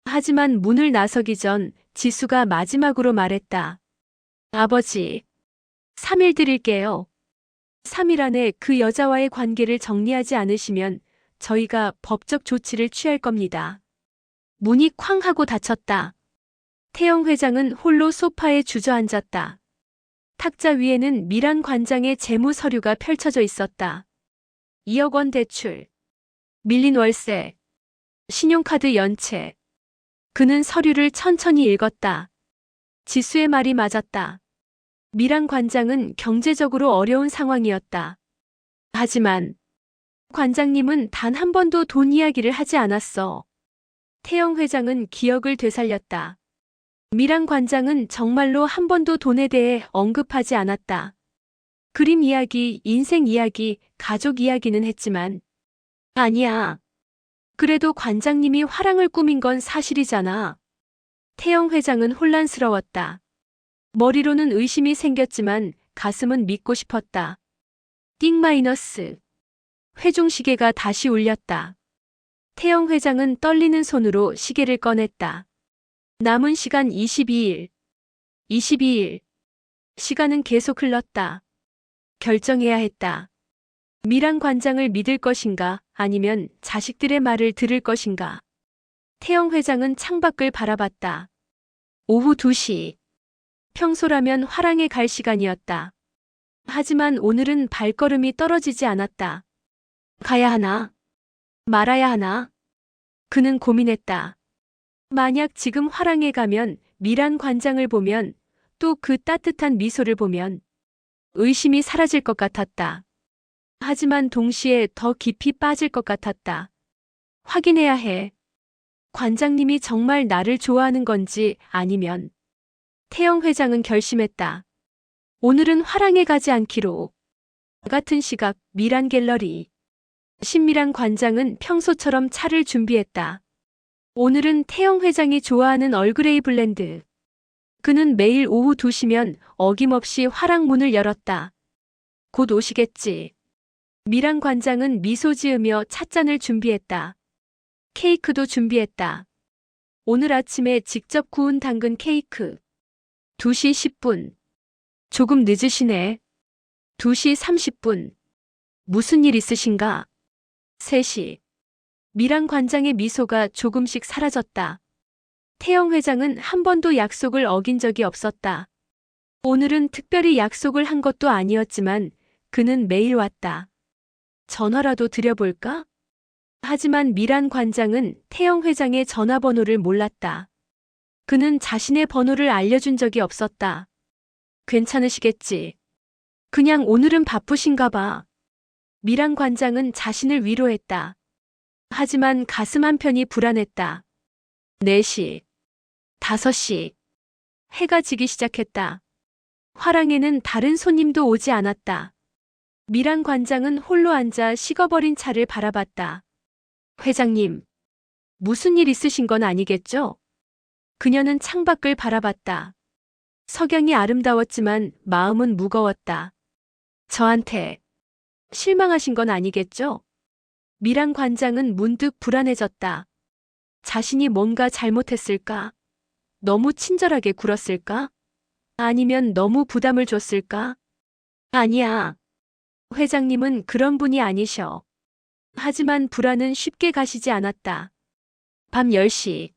하지만 문을 나서기 전 지수가 마지막으로 말했다. 아버지. 3일 드릴게요. 3일 안에 그 여자와의 관계를 정리하지 않으시면 저희가 법적 조치를 취할 겁니다. 문이 쾅 하고 닫혔다. 태영 회장은 홀로 소파에 주저앉았다. 탁자 위에는 미란 관장의 재무 서류가 펼쳐져 있었다. 2억 원 대출, 밀린 월세, 신용카드 연체. 그는 서류를 천천히 읽었다. 지수의 말이 맞았다. 미란 관장은 경제적으로 어려운 상황이었다. 하지만 관장님은 단 한 번도 돈 이야기를 하지 않았어. 태영 회장은 기억을 되살렸다. 미란 관장은 정말로 한 번도 돈에 대해 언급하지 않았다. 그림 이야기, 인생 이야기, 가족 이야기는 했지만 아니야. 그래도 관장님이 화랑을 꾸민 건 사실이잖아. 태영 회장은 혼란스러웠다. 머리로는 의심이 생겼지만 가슴은 믿고 싶었다. 띵 마이너스. 회중시계가 다시 울렸다. 태영 회장은 떨리는 손으로 시계를 꺼냈다. 남은 시간 22일. 22일. 시간은 계속 흘렀다. 결정해야 했다. 미란 관장을 믿을 것인가 아니면 자식들의 말을 들을 것인가. 태영 회장은 창밖을 바라봤다. 오후 2시. 평소라면 화랑에 갈 시간이었다. 하지만 오늘은 발걸음이 떨어지지 않았다. 가야 하나? 말아야 하나? 그는 고민했다. 만약 지금 화랑에 가면 미란 관장을 보면 또 그 따뜻한 미소를 보면 의심이 사라질 것 같았다. 하지만 동시에 더 깊이 빠질 것 같았다. 확인해야 해. 관장님이 정말 나를 좋아하는 건지 아니면. 태영 회장은 결심했다. 오늘은 화랑에 가지 않기로. 같은 시각 미란 갤러리. 신미란 관장은 평소처럼 차를 준비했다. 오늘은 태영 회장이 좋아하는 얼그레이 블렌드. 그는 매일 오후 2시면 어김없이 화랑 문을 열었다. 곧 오시겠지. 미란 관장은 미소 지으며 찻잔을 준비했다. 케이크도 준비했다. 오늘 아침에 직접 구운 당근 케이크. 2시 10분. 조금 늦으시네. 2시 30분. 무슨 일 있으신가? 3시. 미란 관장의 미소가 조금씩 사라졌다. 태영 회장은 한 번도 약속을 어긴 적이 없었다. 오늘은 특별히 약속을 한 것도 아니었지만 그는 매일 왔다. 전화라도 드려볼까? 하지만 미란 관장은 태영 회장의 전화번호를 몰랐다. 그는 자신의 번호를 알려준 적이 없었다. 괜찮으시겠지? 그냥 오늘은 바쁘신가 봐. 미란 관장은 자신을 위로했다. 하지만 가슴 한편이 불안했다. 4시, 5시. 해가 지기 시작했다. 화랑에는 다른 손님도 오지 않았다. 미란 관장은 홀로 앉아 식어버린 차를 바라봤다. 회장님, 무슨 일 있으신 건 아니겠죠? 그녀는 창밖을 바라봤다. 석양이 아름다웠지만 마음은 무거웠다. 저한테 실망하신 건 아니겠죠? 미란 관장은 문득 불안해졌다. 자신이 뭔가 잘못했을까? 너무 친절하게 굴었을까? 아니면 너무 부담을 줬을까? 아니야. 회장님은 그런 분이 아니셔. 하지만 불안은 쉽게 가시지 않았다. 밤 10시.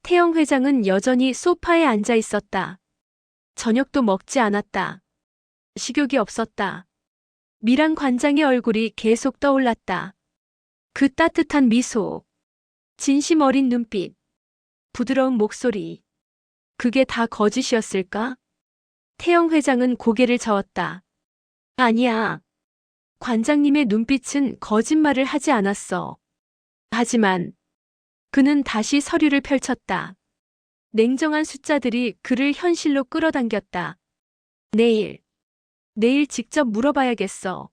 태영 회장은 여전히 소파에 앉아 있었다. 저녁도 먹지 않았다. 식욕이 없었다. 미란 관장의 얼굴이 계속 떠올랐다. 그 따뜻한 미소, 진심 어린 눈빛, 부드러운 목소리. 그게 다 거짓이었을까? 태영 회장은 고개를 저었다. 아니야. 관장님의 눈빛은 거짓말을 하지 않았어. 하지만 그는 다시 서류를 펼쳤다. 냉정한 숫자들이 그를 현실로 끌어당겼다. 내일 직접 물어봐야겠어.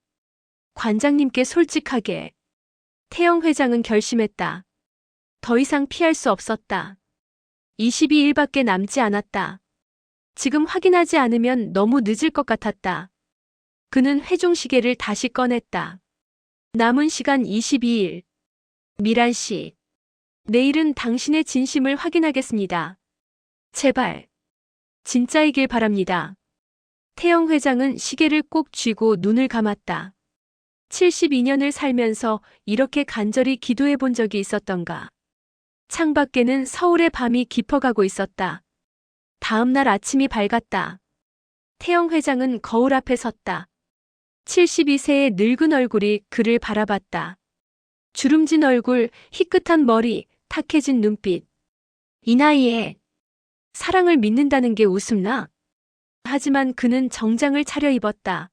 관장님께 솔직하게. 태영 회장은 결심했다. 더 이상 피할 수 없었다. 22일밖에 남지 않았다. 지금 확인하지 않으면 너무 늦을 것 같았다. 그는 회중시계를 다시 꺼냈다. 남은 시간 22일. 미란 씨. 내일은 당신의 진심을 확인하겠습니다. 제발. 진짜이길 바랍니다. 태영 회장은 시계를 꼭 쥐고 눈을 감았다. 72년을 살면서 이렇게 간절히 기도해 본 적이 있었던가. 창밖에는 서울의 밤이 깊어가고 있었다. 다음 날 아침이 밝았다. 태영 회장은 거울 앞에 섰다. 72세의 늙은 얼굴이 그를 바라봤다. 주름진 얼굴, 희끗한 머리, 탁해진 눈빛. 이 나이에 사랑을 믿는다는 게 웃음나? 하지만 그는 정장을 차려입었다.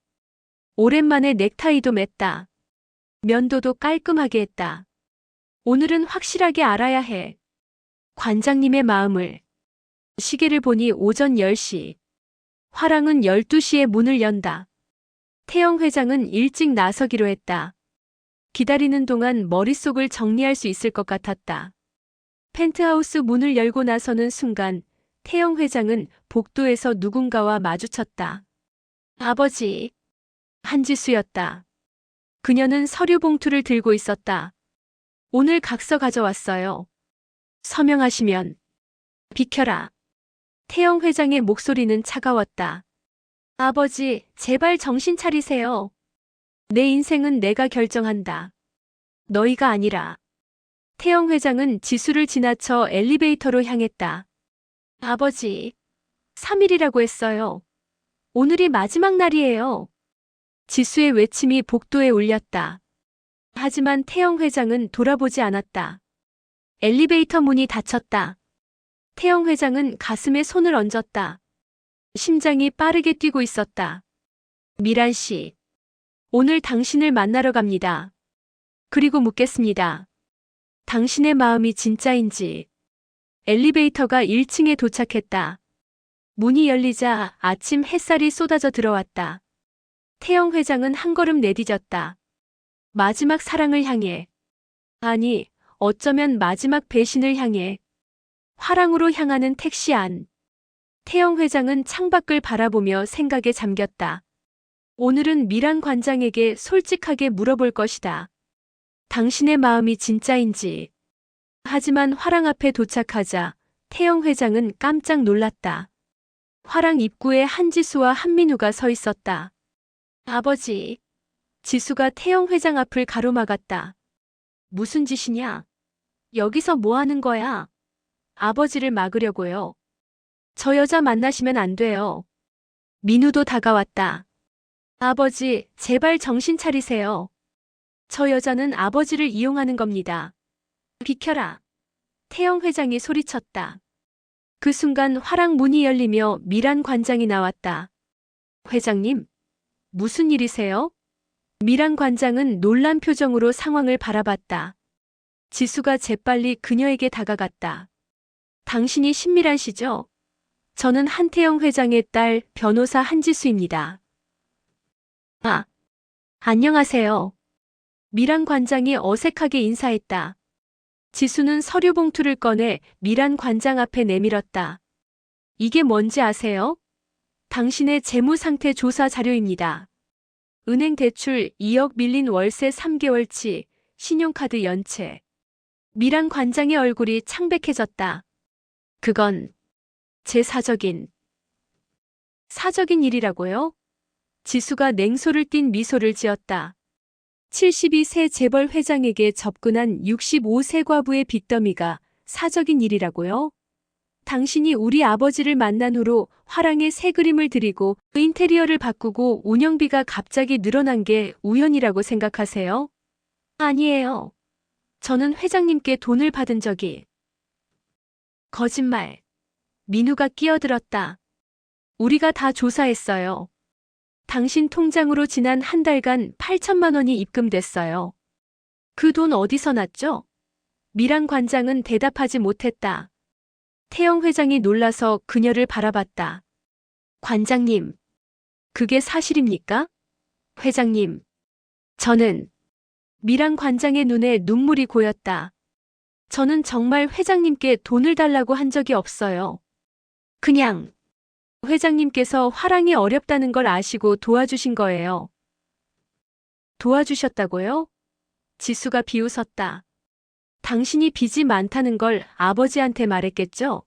오랜만에 넥타이도 맸다. 면도도 깔끔하게 했다. 오늘은 확실하게 알아야 해. 관장님의 마음을. 시계를 보니 오전 10시. 화랑은 12시에 문을 연다. 태영 회장은 일찍 나서기로 했다. 기다리는 동안 머릿속을 정리할 수 있을 것 같았다. 펜트하우스 문을 열고 나서는 순간 태영 회장은 복도에서 누군가와 마주쳤다. 아버지. 한지수였다. 그녀는 서류 봉투를 들고 있었다. 오늘 각서 가져왔어요. 서명하시면. 비켜라. 태영 회장의 목소리는 차가웠다. 아버지, 제발 정신 차리세요. 내 인생은 내가 결정한다. 너희가 아니라. 태영 회장은 지수를 지나쳐 엘리베이터로 향했다. 아버지, 3일이라고 했어요. 오늘이 마지막 날이에요. 지수의 외침이 복도에 울렸다. 하지만 태영 회장은 돌아보지 않았다. 엘리베이터 문이 닫혔다. 태영 회장은 가슴에 손을 얹었다. 심장이 빠르게 뛰고 있었다. 미란 씨, 오늘 당신을 만나러 갑니다. 그리고 묻겠습니다. 당신의 마음이 진짜인지. 엘리베이터가 1층에 도착했다. 문이 열리자 아침 햇살이 쏟아져 들어왔다. 태영 회장은 한 걸음 내디뎠다. 마지막 사랑을 향해. 아니, 어쩌면 마지막 배신을 향해. 화랑으로 향하는 택시 안. 태영 회장은 창밖을 바라보며 생각에 잠겼다. 오늘은 미란 관장에게 솔직하게 물어볼 것이다. 당신의 마음이 진짜인지. 하지만 화랑 앞에 도착하자 태영 회장은 깜짝 놀랐다. 화랑 입구에 한지수와 한민우가 서 있었다. 아버지. 지수가 태영 회장 앞을 가로막았다. 무슨 짓이냐? 여기서 뭐 하는 거야? 아버지를 막으려고요. 저 여자 만나시면 안 돼요. 민우도 다가왔다. 아버지, 제발 정신 차리세요. 저 여자는 아버지를 이용하는 겁니다. 비켜라. 태영 회장이 소리쳤다. 그 순간 화랑 문이 열리며 미란 관장이 나왔다. 회장님, 무슨 일이세요? 미란 관장은 놀란 표정으로 상황을 바라봤다. 지수가 재빨리 그녀에게 다가갔다. 당신이 신미란 씨죠? 저는 한태영 회장의 딸 변호사 한지수입니다. 아, 안녕하세요. 미란 관장이 어색하게 인사했다. 지수는 서류 봉투를 꺼내 미란 관장 앞에 내밀었다. 이게 뭔지 아세요? 당신의 재무 상태 조사 자료입니다. 은행 대출 2억 밀린 월세 3개월치, 신용카드 연체. 미란 관장의 얼굴이 창백해졌다. 그건 제 사적인 일이라고요? 지수가 냉소를 띤 미소를 지었다. 72세 재벌 회장에게 접근한 65세 과부의 빚더미가 사적인 일이라고요? 당신이 우리 아버지를 만난 후로 화랑에 새 그림을 들이고 인테리어를 바꾸고 운영비가 갑자기 늘어난 게 우연이라고 생각하세요? 아니에요. 저는 회장님께 돈을 받은 적이. 거짓말. 민우가 끼어들었다. 우리가 다 조사했어요. 당신 통장으로 지난 한 달간 8천만 원이 입금됐어요. 그 돈 어디서 났죠? 미란 관장은 대답하지 못했다. 태영 회장이 놀라서 그녀를 바라봤다. 관장님, 그게 사실입니까? 회장님, 저는 미란 관장의 눈에 눈물이 고였다. 저는 정말 회장님께 돈을 달라고 한 적이 없어요. 그냥 회장님께서 화랑이 어렵다는 걸 아시고 도와주신 거예요. 도와주셨다고요? 지수가 비웃었다. 당신이 빚이 많다는 걸 아버지한테 말했겠죠?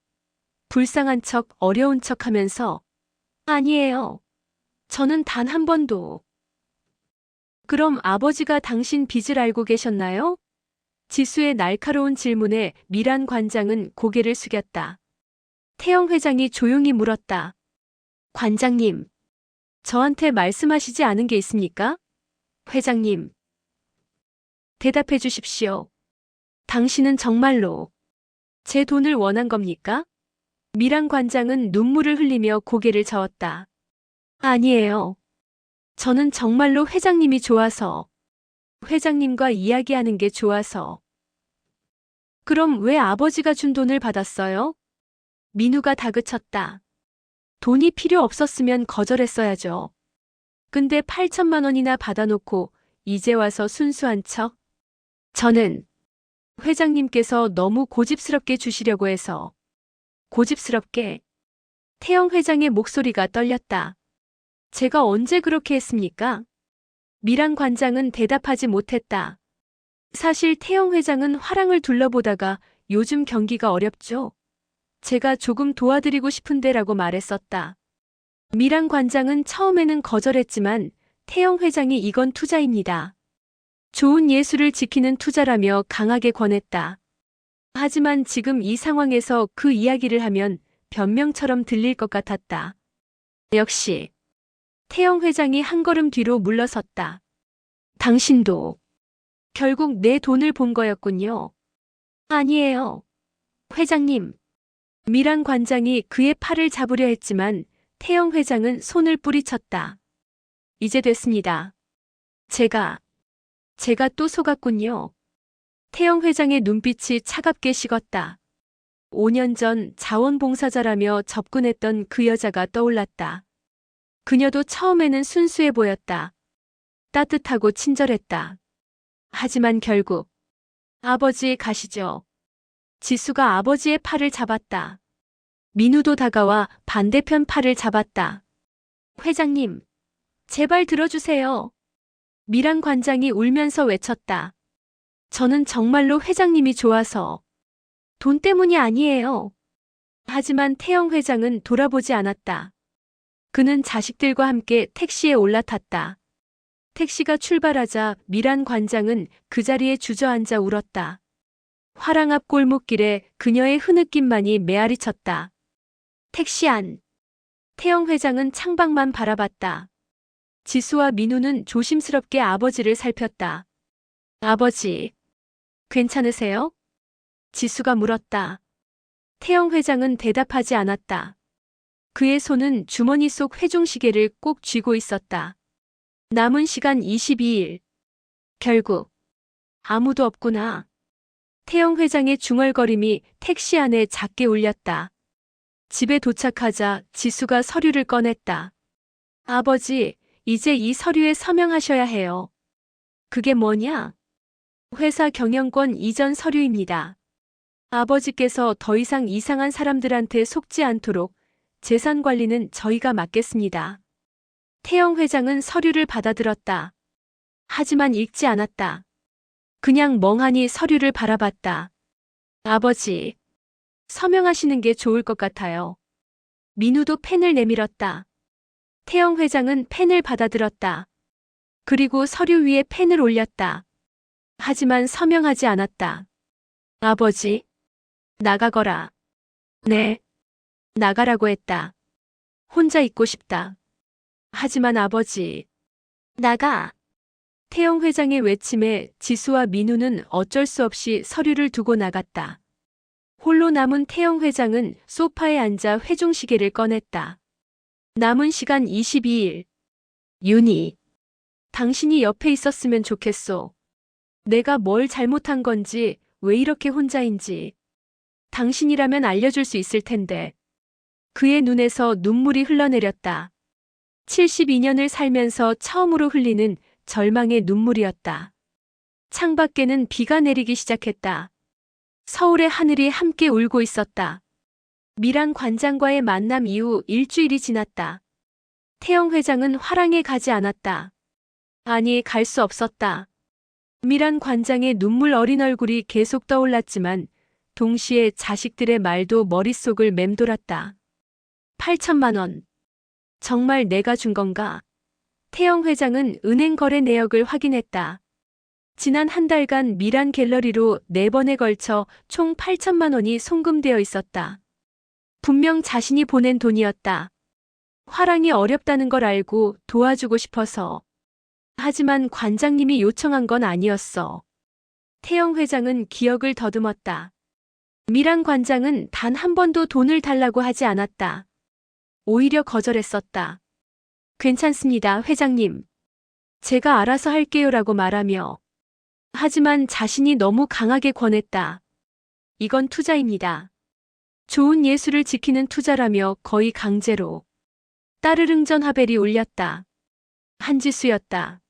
불쌍한 척, 어려운 척 하면서. 아니에요. 저는 단 한 번도. 그럼 아버지가 당신 빚을 알고 계셨나요? 지수의 날카로운 질문에 미란 관장은 고개를 숙였다. 태영 회장이 조용히 물었다. 관장님, 저한테 말씀하시지 않은 게 있습니까? 회장님, 대답해 주십시오. 당신은 정말로 제 돈을 원한 겁니까? 미란 관장은 눈물을 흘리며 고개를 저었다. 아니에요. 저는 정말로 회장님이 좋아서, 회장님과 이야기하는 게 좋아서. 그럼 왜 아버지가 준 돈을 받았어요? 민우가 다그쳤다. 돈이 필요 없었으면 거절했어야죠. 근데 8천만 원이나 받아놓고 이제 와서 순수한 척? 저는 회장님께서 너무 고집스럽게 주시려고 해서. 고집스럽게? 태영 회장의 목소리가 떨렸다. 제가 언제 그렇게 했습니까? 미란 관장은 대답하지 못했다. 사실 태영 회장은 화랑을 둘러보다가 요즘 경기가 어렵죠. 제가 조금 도와드리고 싶은데라고 말했었다. 미란 관장은 처음에는 거절했지만 태영 회장이 이건 투자입니다. 좋은 예술을 지키는 투자라며 강하게 권했다. 하지만 지금 이 상황에서 그 이야기를 하면 변명처럼 들릴 것 같았다. 역시 태영 회장이 한 걸음 뒤로 물러섰다. 당신도 결국 내 돈을 본 거였군요. 아니에요. 회장님. 미란 관장이 그의 팔을 잡으려 했지만 태영 회장은 손을 뿌리쳤다. 이제 됐습니다. 제가 또 속았군요. 태영 회장의 눈빛이 차갑게 식었다. 5년 전 자원봉사자라며 접근했던 그 여자가 떠올랐다. 그녀도 처음에는 순수해 보였다. 따뜻하고 친절했다. 하지만 결국 아버지 가시죠. 지수가 아버지의 팔을 잡았다. 민우도 다가와 반대편 팔을 잡았다. 회장님, 제발 들어주세요. 미란 관장이 울면서 외쳤다. 저는 정말로 회장님이 좋아서. 돈 때문이 아니에요. 하지만 태영 회장은 돌아보지 않았다. 그는 자식들과 함께 택시에 올라탔다. 택시가 출발하자 미란 관장은 그 자리에 주저앉아 울었다. 화랑 앞 골목길에 그녀의 흐느낌만이 메아리쳤다. 택시 안. 태영 회장은 창밖만 바라봤다. 지수와 민우는 조심스럽게 아버지를 살폈다. 아버지, 괜찮으세요? 지수가 물었다. 태영 회장은 대답하지 않았다. 그의 손은 주머니 속 회중시계를 꼭 쥐고 있었다. 남은 시간 22일. 결국 아무도 없구나. 태영 회장의 중얼거림이 택시 안에 작게 울렸다. 집에 도착하자 지수가 서류를 꺼냈다. 아버지, 이제 이 서류에 서명하셔야 해요. 그게 뭐냐? 회사 경영권 이전 서류입니다. 아버지께서 더 이상 이상한 사람들한테 속지 않도록 재산 관리는 저희가 맡겠습니다. 태영 회장은 서류를 받아들었다. 하지만 읽지 않았다. 그냥 멍하니 서류를 바라봤다. 아버지, 서명하시는 게 좋을 것 같아요. 민우도 펜을 내밀었다. 태영 회장은 펜을 받아들었다. 그리고 서류 위에 펜을 올렸다. 하지만 서명하지 않았다. 아버지, 나가거라. 네, 나가라고 했다. 혼자 있고 싶다. 하지만 아버지, 나가. 태영 회장의 외침에 지수와 민우는 어쩔 수 없이 서류를 두고 나갔다. 홀로 남은 태영 회장은 소파에 앉아 회중시계를 꺼냈다. 남은 시간 22일. 윤희, 당신이 옆에 있었으면 좋겠소. 내가 뭘 잘못한 건지, 왜 이렇게 혼자인지. 당신이라면 알려줄 수 있을 텐데. 그의 눈에서 눈물이 흘러내렸다. 72년을 살면서 처음으로 흘리는 절망의 눈물이었다. 창밖에는 비가 내리기 시작했다. 서울의 하늘이 함께 울고 있었다. 미란 관장과의 만남 이후 일주일이 지났다. 태영 회장은 화랑에 가지 않았다. 아니, 갈 수 없었다. 미란 관장의 눈물 어린 얼굴이 계속 떠올랐지만 동시에 자식들의 말도 머릿속을 맴돌았다. 8천만 원. 정말 내가 준 건가? 태영 회장은 은행 거래 내역을 확인했다. 지난 한 달간 미란 갤러리로 4번에 걸쳐 총 8천만 원이 송금되어 있었다. 분명 자신이 보낸 돈이었다. 화랑이 어렵다는 걸 알고 도와주고 싶어서. 하지만 관장님이 요청한 건 아니었어. 태영 회장은 기억을 더듬었다. 미란 관장은 단 한 번도 돈을 달라고 하지 않았다. 오히려 거절했었다. 괜찮습니다, 회장님. 제가 알아서 할게요라고 말하며. 하지만 자신이 너무 강하게 권했다. 이건 투자입니다. 좋은 예술을 지키는 투자라며 거의 강제로. 따르릉전 하벨이 울렸다. 한지수였다.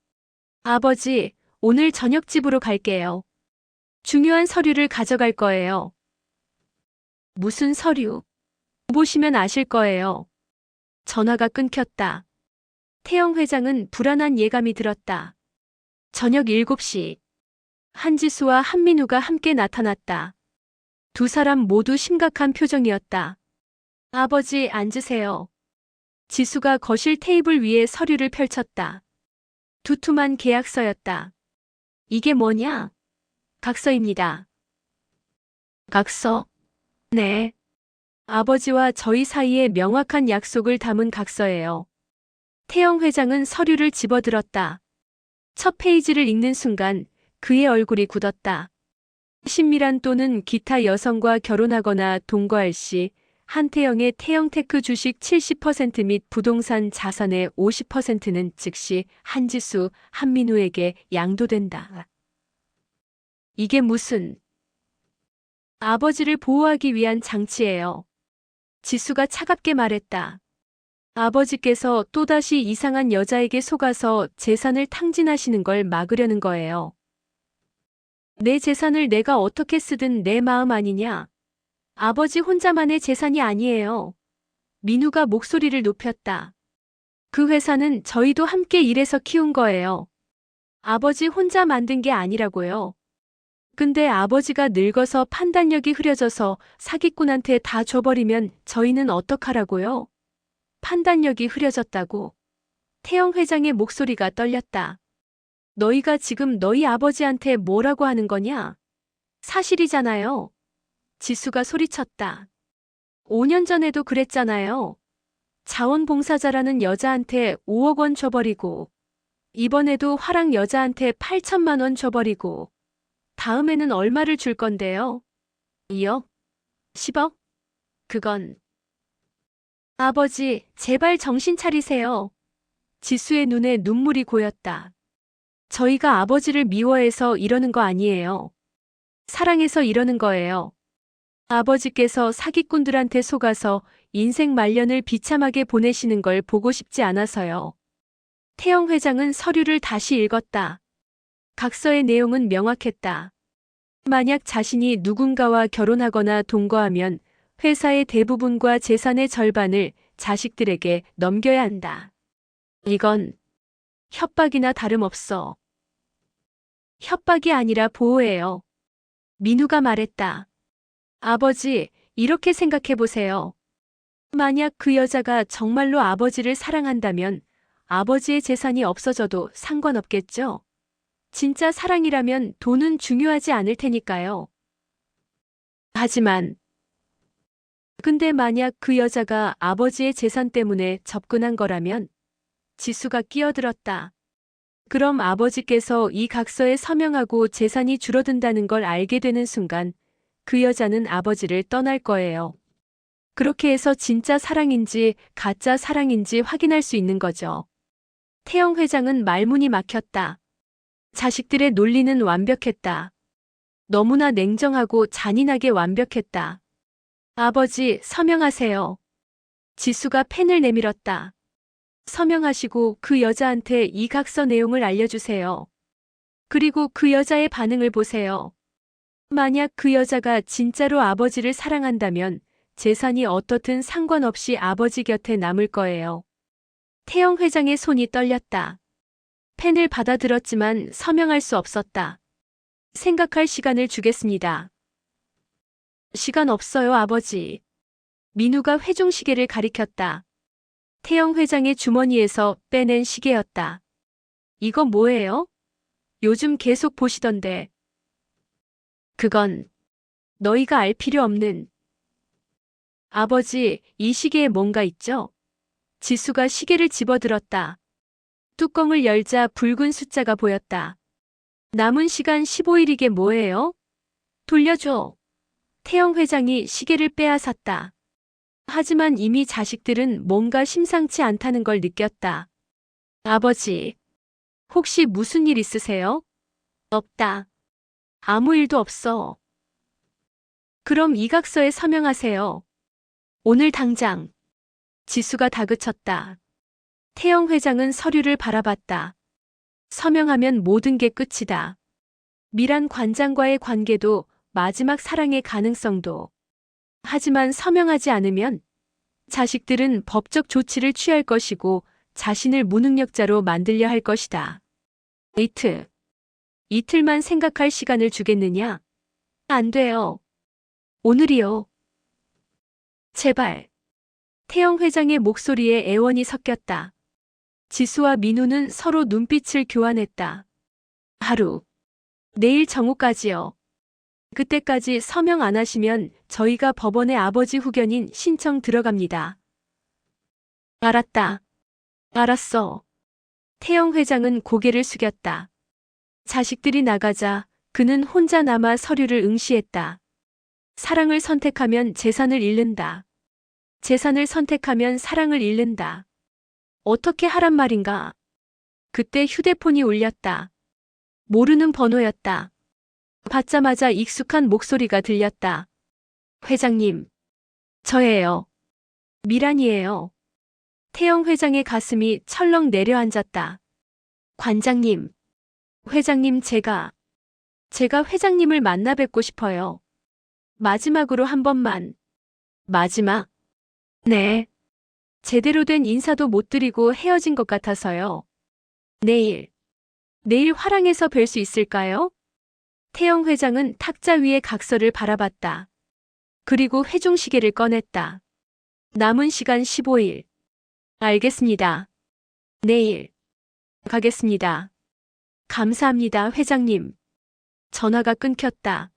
아버지, 오늘 저녁 집으로 갈게요. 중요한 서류를 가져갈 거예요. 무슨 서류? 보시면 아실 거예요. 전화가 끊겼다. 태영 회장은 불안한 예감이 들었다. 저녁 7시. 한지수와 한민우가 함께 나타났다. 두 사람 모두 심각한 표정이었다. 아버지, 앉으세요. 지수가 거실 테이블 위에 서류를 펼쳤다. 두툼한 계약서였다. 이게 뭐냐? 각서입니다. 각서? 네. 아버지와 저희 사이의 명확한 약속을 담은 각서예요. 태영 회장은 서류를 집어들었다. 첫 페이지를 읽는 순간 그의 얼굴이 굳었다. 신미란 또는 기타 여성과 결혼하거나 동거할 시 한태영의 태영테크 주식 70% 및 부동산 자산의 50%는 즉시 한지수, 한민우에게 양도된다. 이게 무슨... 아버지를 보호하기 위한 장치예요. 지수가 차갑게 말했다. 아버지께서 또다시 이상한 여자에게 속아서 재산을 탕진하시는 걸 막으려는 거예요. 내 재산을 내가 어떻게 쓰든 내 마음 아니냐? 아버지 혼자만의 재산이 아니에요. 민우가 목소리를 높였다. 그 회사는 저희도 함께 일해서 키운 거예요. 아버지 혼자 만든 게 아니라고요. 근데 아버지가 늙어서 판단력이 흐려져서 사기꾼한테 다 줘버리면 저희는 어떡하라고요? 판단력이 흐려졌다고. 태영 회장의 목소리가 떨렸다. 너희가 지금 너희 아버지한테 뭐라고 하는 거냐? 사실이잖아요. 지수가 소리쳤다. 5년 전에도 그랬잖아요. 자원봉사자라는 여자한테 5억 원 줘버리고. 이번에도 화랑 여자한테 8천만 원 줘버리고 다음에는 얼마를 줄 건데요? 2억? 10억? 그건. 아버지, 제발 정신 차리세요. 지수의 눈에 눈물이 고였다. 저희가 아버지를 미워해서 이러는 거 아니에요. 사랑해서 이러는 거예요. 아버지께서 사기꾼들한테 속아서 인생 말년을 비참하게 보내시는 걸 보고 싶지 않아서요. 태영 회장은 서류를 다시 읽었다. 각서의 내용은 명확했다. 만약 자신이 누군가와 결혼하거나 동거하면 회사의 대부분과 재산의 절반을 자식들에게 넘겨야 한다. 이건 협박이나 다름없어. 협박이 아니라 보호예요. 민우가 말했다. 아버지, 이렇게 생각해 보세요. 만약 그 여자가 정말로 아버지를 사랑한다면 아버지의 재산이 없어져도 상관없겠죠? 진짜 사랑이라면 돈은 중요하지 않을 테니까요. 하지만, 근데 만약 그 여자가 아버지의 재산 때문에 접근한 거라면 지수가 끼어들었다. 그럼 아버지께서 이 각서에 서명하고 재산이 줄어든다는 걸 알게 되는 순간 그 여자는 아버지를 떠날 거예요. 그렇게 해서 진짜 사랑인지 가짜 사랑인지 확인할 수 있는 거죠. 태영 회장은 말문이 막혔다. 자식들의 논리는 완벽했다. 너무나 냉정하고 잔인하게 완벽했다. 아버지, 서명하세요. 지수가 펜을 내밀었다. 서명하시고 그 여자한테 이 각서 내용을 알려주세요. 그리고 그 여자의 반응을 보세요. 만약 그 여자가 진짜로 아버지를 사랑한다면 재산이 어떻든 상관없이 아버지 곁에 남을 거예요. 태영 회장의 손이 떨렸다. 펜을 받아들었지만 서명할 수 없었다. 생각할 시간을 주겠습니다. 시간 없어요, 아버지. 민우가 회중시계를 가리켰다. 태영 회장의 주머니에서 빼낸 시계였다. 이거 뭐예요? 요즘 계속 보시던데. 그건 너희가 알 필요 없는. 아버지, 이 시계에 뭔가 있죠? 지수가 시계를 집어들었다. 뚜껑을 열자 붉은 숫자가 보였다. 남은 시간 15일 이게 뭐예요? 돌려줘. 태영 회장이 시계를 빼앗았다. 하지만 이미 자식들은 뭔가 심상치 않다는 걸 느꼈다. 아버지, 혹시 무슨 일 있으세요? 없다. 아무 일도 없어. 그럼 이 각서에 서명하세요. 오늘 당장. 지수가 다그쳤다. 태영 회장은 서류를 바라봤다. 서명하면 모든 게 끝이다. 미란 관장과의 관계도 마지막 사랑의 가능성도. 하지만 서명하지 않으면 자식들은 법적 조치를 취할 것이고 자신을 무능력자로 만들려 할 것이다. 이틀만 생각할 시간을 주겠느냐? 안 돼요. 오늘이요. 제발. 태영 회장의 목소리에 애원이 섞였다. 지수와 민우는 서로 눈빛을 교환했다. 하루. 내일 정오까지요. 그때까지 서명 안 하시면 저희가 법원에 아버지 후견인 신청 들어갑니다. 알았다. 알았어. 태영 회장은 고개를 숙였다. 자식들이 나가자 그는 혼자 남아 서류를 응시했다. 사랑을 선택하면 재산을 잃는다. 재산을 선택하면 사랑을 잃는다. 어떻게 하란 말인가? 그때 휴대폰이 울렸다. 모르는 번호였다. 받자마자 익숙한 목소리가 들렸다. 회장님. 저예요. 미란이에요. 태영 회장의 가슴이 철렁 내려앉았다. 관장님. 회장님 제가 회장님을 만나 뵙고 싶어요. 마지막으로 한 번만. 마지막? 네. 제대로 된 인사도 못 드리고 헤어진 것 같아서요. 내일 화랑에서 뵐 수 있을까요? 태영 회장은 탁자 위의 각서를 바라봤다. 그리고 회중시계를 꺼냈다. 남은 시간 15일. 알겠습니다. 내일 가겠습니다. 감사합니다, 회장님. 전화가 끊겼다.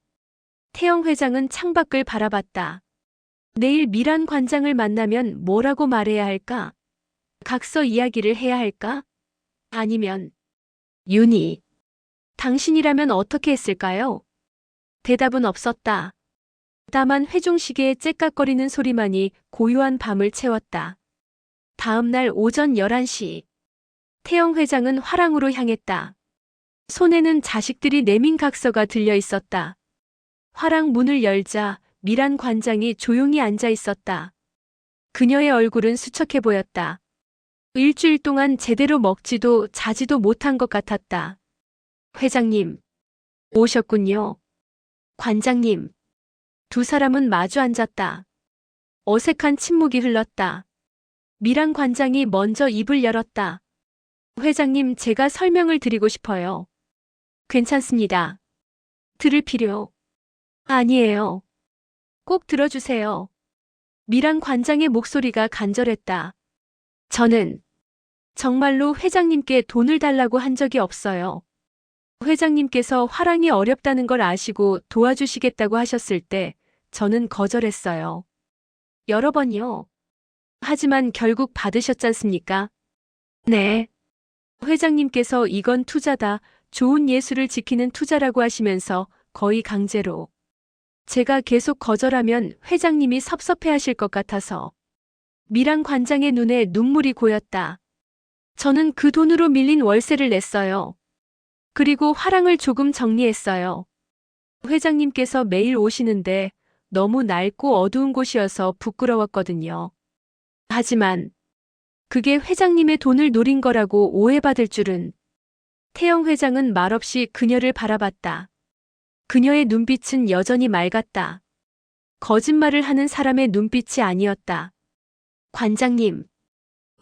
태영 회장은 창밖을 바라봤다. 내일 미란 관장을 만나면 뭐라고 말해야 할까? 각서 이야기를 해야 할까? 아니면 윤희, 당신이라면 어떻게 했을까요? 대답은 없었다. 다만 회중시계의 째깍거리는 소리만이 고요한 밤을 채웠다. 다음 날 오전 11시. 태영 회장은 화랑으로 향했다. 손에는 자식들이 내민 각서가 들려 있었다. 화랑 문을 열자 미란 관장이 조용히 앉아 있었다. 그녀의 얼굴은 수척해 보였다. 일주일 동안 제대로 먹지도 자지도 못한 것 같았다. 회장님, 오셨군요. 관장님. 두 사람은 마주 앉았다. 어색한 침묵이 흘렀다. 미란 관장이 먼저 입을 열었다. 회장님, 제가 설명을 드리고 싶어요. 괜찮습니다. 들을 필요 아니에요. 꼭 들어주세요. 미란 관장의 목소리가 간절했다. 저는 정말로 회장님께 돈을 달라고 한 적이 없어요. 회장님께서 화랑이 어렵다는 걸 아시고 도와주시겠다고 하셨을 때 저는 거절했어요. 여러 번요. 하지만 결국 받으셨잖습니까? 네. 회장님께서 이건 투자다, 좋은 예술을 지키는 투자라고 하시면서 거의 강제로. 제가 계속 거절하면 회장님이 섭섭해하실 것 같아서. 미란 관장의 눈에 눈물이 고였다. 저는 그 돈으로 밀린 월세를 냈어요. 그리고 화랑을 조금 정리했어요. 회장님께서 매일 오시는데 너무 낡고 어두운 곳이어서 부끄러웠거든요. 하지만 그게 회장님의 돈을 노린 거라고 오해받을 줄은. 태영 회장은 말없이 그녀를 바라봤다. 그녀의 눈빛은 여전히 맑았다. 거짓말을 하는 사람의 눈빛이 아니었다. 관장님,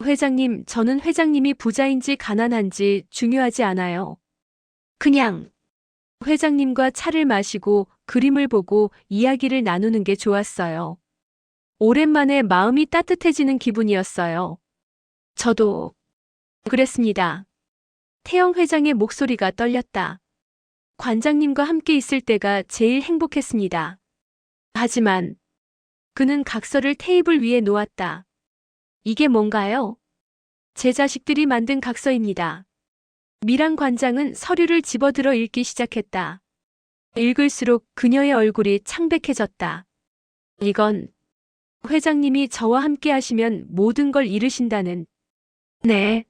회장님, 저는 회장님이 부자인지 가난한지 중요하지 않아요. 그냥 회장님과 차를 마시고 그림을 보고 이야기를 나누는 게 좋았어요. 오랜만에 마음이 따뜻해지는 기분이었어요. 저도 그랬습니다. 태영 회장의 목소리가 떨렸다. 관장님과 함께 있을 때가 제일 행복했습니다. 하지만 그는 각서를 테이블 위에 놓았다. 이게 뭔가요? 제 자식들이 만든 각서입니다. 미란 관장은 서류를 집어들어 읽기 시작했다. 읽을수록 그녀의 얼굴이 창백해졌다. 이건 회장님이 저와 함께 하시면 모든 걸 잃으신다는. 네.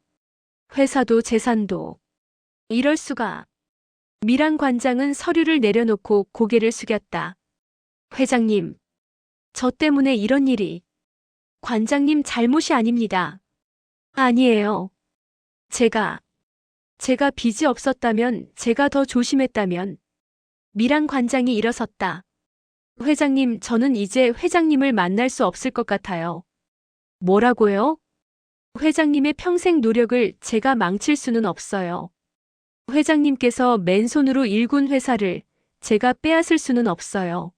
회사도 재산도. 이럴 수가. 미란 관장은 서류를 내려놓고 고개를 숙였다. 회장님, 저 때문에 이런 일이. 관장님 잘못이 아닙니다. 아니에요. 제가 빚이 없었다면, 제가 더 조심했다면. 미란 관장이 일어섰다. 회장님, 저는 이제 회장님을 만날 수 없을 것 같아요. 뭐라고요? 회장님의 평생 노력을 제가 망칠 수는 없어요. 회장님께서 맨손으로 일군 회사를 제가 빼앗을 수는 없어요.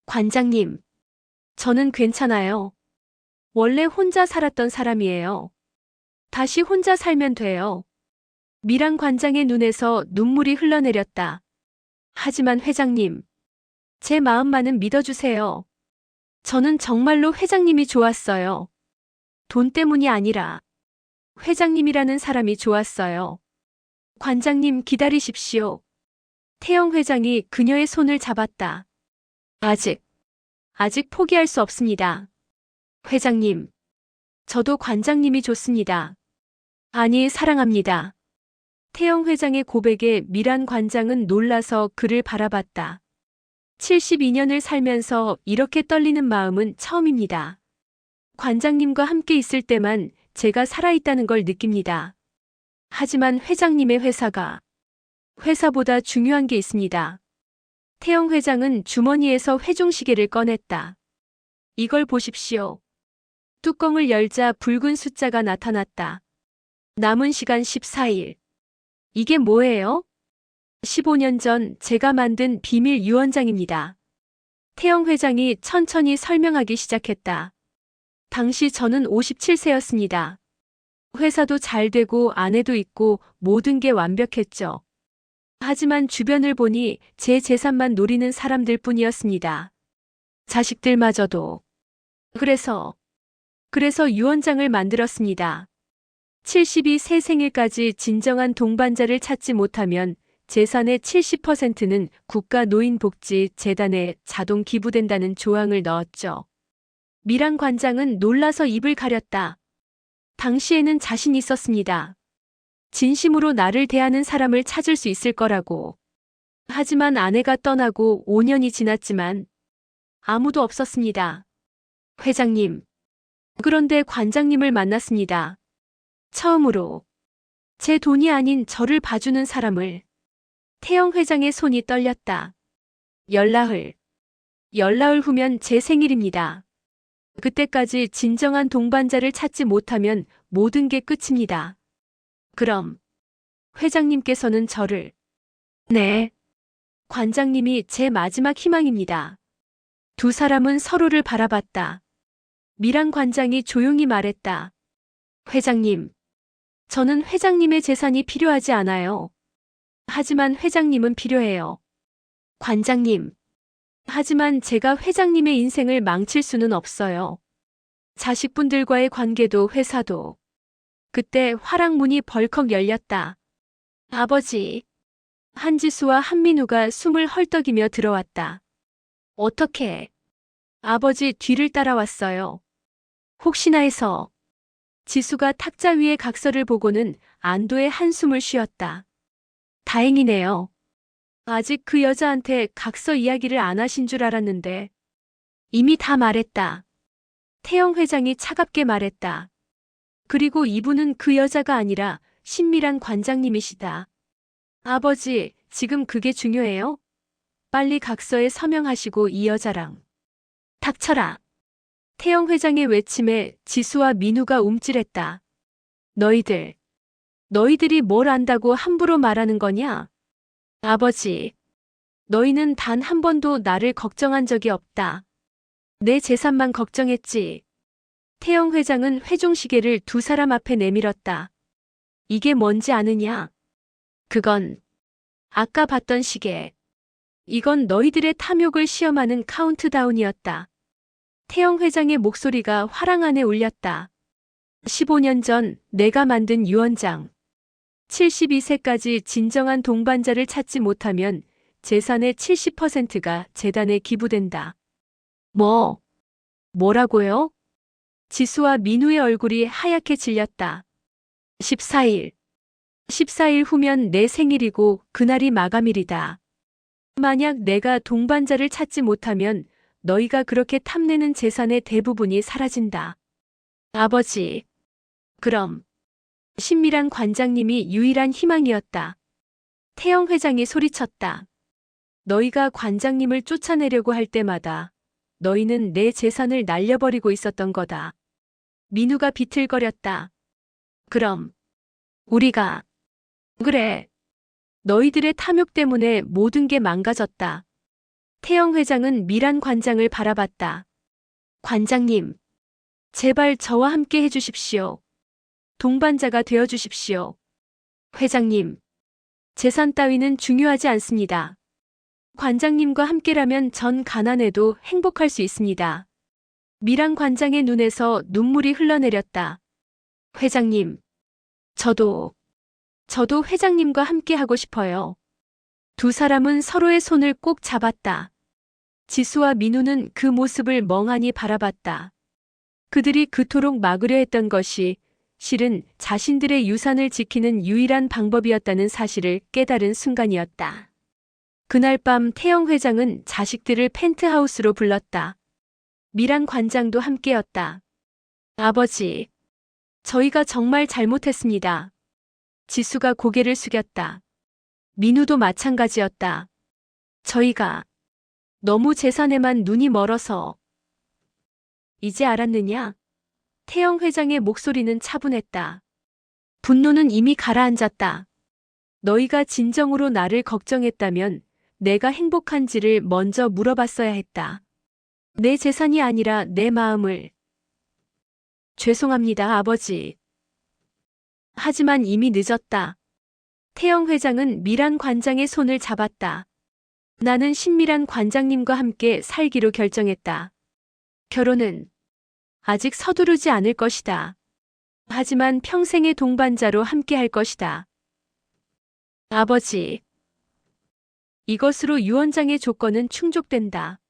관장님, 저는 괜찮아요. 원래 혼자 살았던 사람이에요. 다시 혼자 살면 돼요. 미란 관장의 눈에서 눈물이 흘러내렸다. 하지만 회장님, 제 마음만은 믿어주세요. 저는 정말로 회장님이 좋았어요. 돈 때문이 아니라 회장님이라는 사람이 좋았어요. 관장님, 기다리십시오. 태영 회장이 그녀의 손을 잡았다. 아직 포기할 수 없습니다. 회장님, 저도 관장님이 좋습니다. 아니, 사랑합니다. 태영 회장의 고백에 미란 관장은 놀라서 그를 바라봤다. 72년을 살면서 이렇게 떨리는 마음은 처음입니다. 관장님과 함께 있을 때만 제가 살아있다는 걸 느낍니다. 하지만 회장님의 회사보다 중요한 게 있습니다. 태영 회장은 주머니에서 회중시계를 꺼냈다. 이걸 보십시오. 뚜껑을 열자 붉은 숫자가 나타났다. 남은 시간 14일. 이게 뭐예요? 15년 전 제가 만든 비밀 유언장입니다. 태영 회장이 천천히 설명하기 시작했다. 당시 저는 57세였습니다. 회사도 잘 되고 아내도 있고 모든 게 완벽했죠. 하지만 주변을 보니 제 재산만 노리는 사람들 뿐이었습니다. 자식들마저도. 그래서 유언장을 만들었습니다. 72세 생일까지 진정한 동반자를 찾지 못하면 재산의 70%는 국가노인복지재단에 자동 기부된다는 조항을 넣었죠. 미란 관장은 놀라서 입을 가렸다. 당시에는 자신 있었습니다. 진심으로 나를 대하는 사람을 찾을 수 있을 거라고. 하지만 아내가 떠나고 5년이 지났지만 아무도 없었습니다. 회장님. 그런데 관장님을 만났습니다. 처음으로 제 돈이 아닌 저를 봐주는 사람을. 태영 회장의 손이 떨렸다. 열나흘 후면 제 생일입니다. 그때까지 진정한 동반자를 찾지 못하면 모든 게 끝입니다. 그럼 회장님께서는 저를. 네. 관장님이 제 마지막 희망입니다. 두 사람은 서로를 바라봤다. 미란 관장이 조용히 말했다. 회장님. 저는 회장님의 재산이 필요하지 않아요. 하지만 회장님은 필요해요. 관장님. 하지만 제가 회장님의 인생을 망칠 수는 없어요. 자식분들과의 관계도 회사도. 그때 화랑문이 벌컥 열렸다. 아버지. 한지수와 한민우가 숨을 헐떡이며 들어왔다. 어떻게? 아버지 뒤를 따라왔어요. 혹시나 해서. 지수가 탁자 위의 각서를 보고는 안도의 한숨을 쉬었다. 다행이네요. 아직 그 여자한테 각서 이야기를 안 하신 줄 알았는데. 이미 다 말했다. 태영 회장이 차갑게 말했다. 그리고 이분은 그 여자가 아니라 신미란 관장님이시다. 아버지, 지금 그게 중요해요? 빨리 각서에 서명하시고 이 여자랑. 닥쳐라. 태영 회장의 외침에 지수와 민우가 움찔했다. 너희들이 뭘 안다고 함부로 말하는 거냐? 아버지, 너희는 단 한 번도 나를 걱정한 적이 없다. 내 재산만 걱정했지. 태영 회장은 회중시계를 두 사람 앞에 내밀었다. 이게 뭔지 아느냐? 그건 아까 봤던 시계. 이건 너희들의 탐욕을 시험하는 카운트다운이었다. 태영 회장의 목소리가 화랑 안에 울렸다. 15년 전 내가 만든 유언장. 72세까지 진정한 동반자를 찾지 못하면 재산의 70%가 재단에 기부된다. 뭐라고요? 지수와 민우의 얼굴이 하얗게 질렸다. 14일 후면 내 생일이고 그날이 마감일이다. 만약 내가 동반자를 찾지 못하면 너희가 그렇게 탐내는 재산의 대부분이 사라진다. 아버지. 그럼. 신미란 관장님이 유일한 희망이었다. 태영 회장이 소리쳤다. 너희가 관장님을 쫓아내려고 할 때마다 너희는 내 재산을 날려버리고 있었던 거다. 민우가 비틀거렸다. 그럼. 우리가. 그래. 너희들의 탐욕 때문에 모든 게 망가졌다. 태영 회장은 미란 관장을 바라봤다. 관장님. 제발 저와 함께 해주십시오. 동반자가 되어주십시오. 회장님. 재산 따위는 중요하지 않습니다. 관장님과 함께라면 전 가난해도 행복할 수 있습니다. 미란 관장의 눈에서 눈물이 흘러내렸다. 회장님. 저도 회장님과 함께하고 싶어요. 두 사람은 서로의 손을 꼭 잡았다. 지수와 민우는 그 모습을 멍하니 바라봤다. 그들이 그토록 막으려 했던 것이 실은 자신들의 유산을 지키는 유일한 방법이었다는 사실을 깨달은 순간이었다. 그날 밤 태영 회장은 자식들을 펜트하우스로 불렀다. 미란 관장도 함께였다. 아버지, 저희가 정말 잘못했습니다. 지수가 고개를 숙였다. 민우도 마찬가지였다. 저희가 너무 재산에만 눈이 멀어서. 이제 알았느냐? 태영 회장의 목소리는 차분했다. 분노는 이미 가라앉았다. 너희가 진정으로 나를 걱정했다면 내가 행복한지를 먼저 물어봤어야 했다. 내 재산이 아니라 내 마음을. 죄송합니다, 아버지. 하지만 이미 늦었다. 태영 회장은 미란 관장의 손을 잡았다. 나는 신미란 관장님과 함께 살기로 결정했다. 결혼은 아직 서두르지 않을 것이다. 하지만 평생의 동반자로 함께 할 것이다. 아버지. 이것으로 유언장의 조건은 충족된다.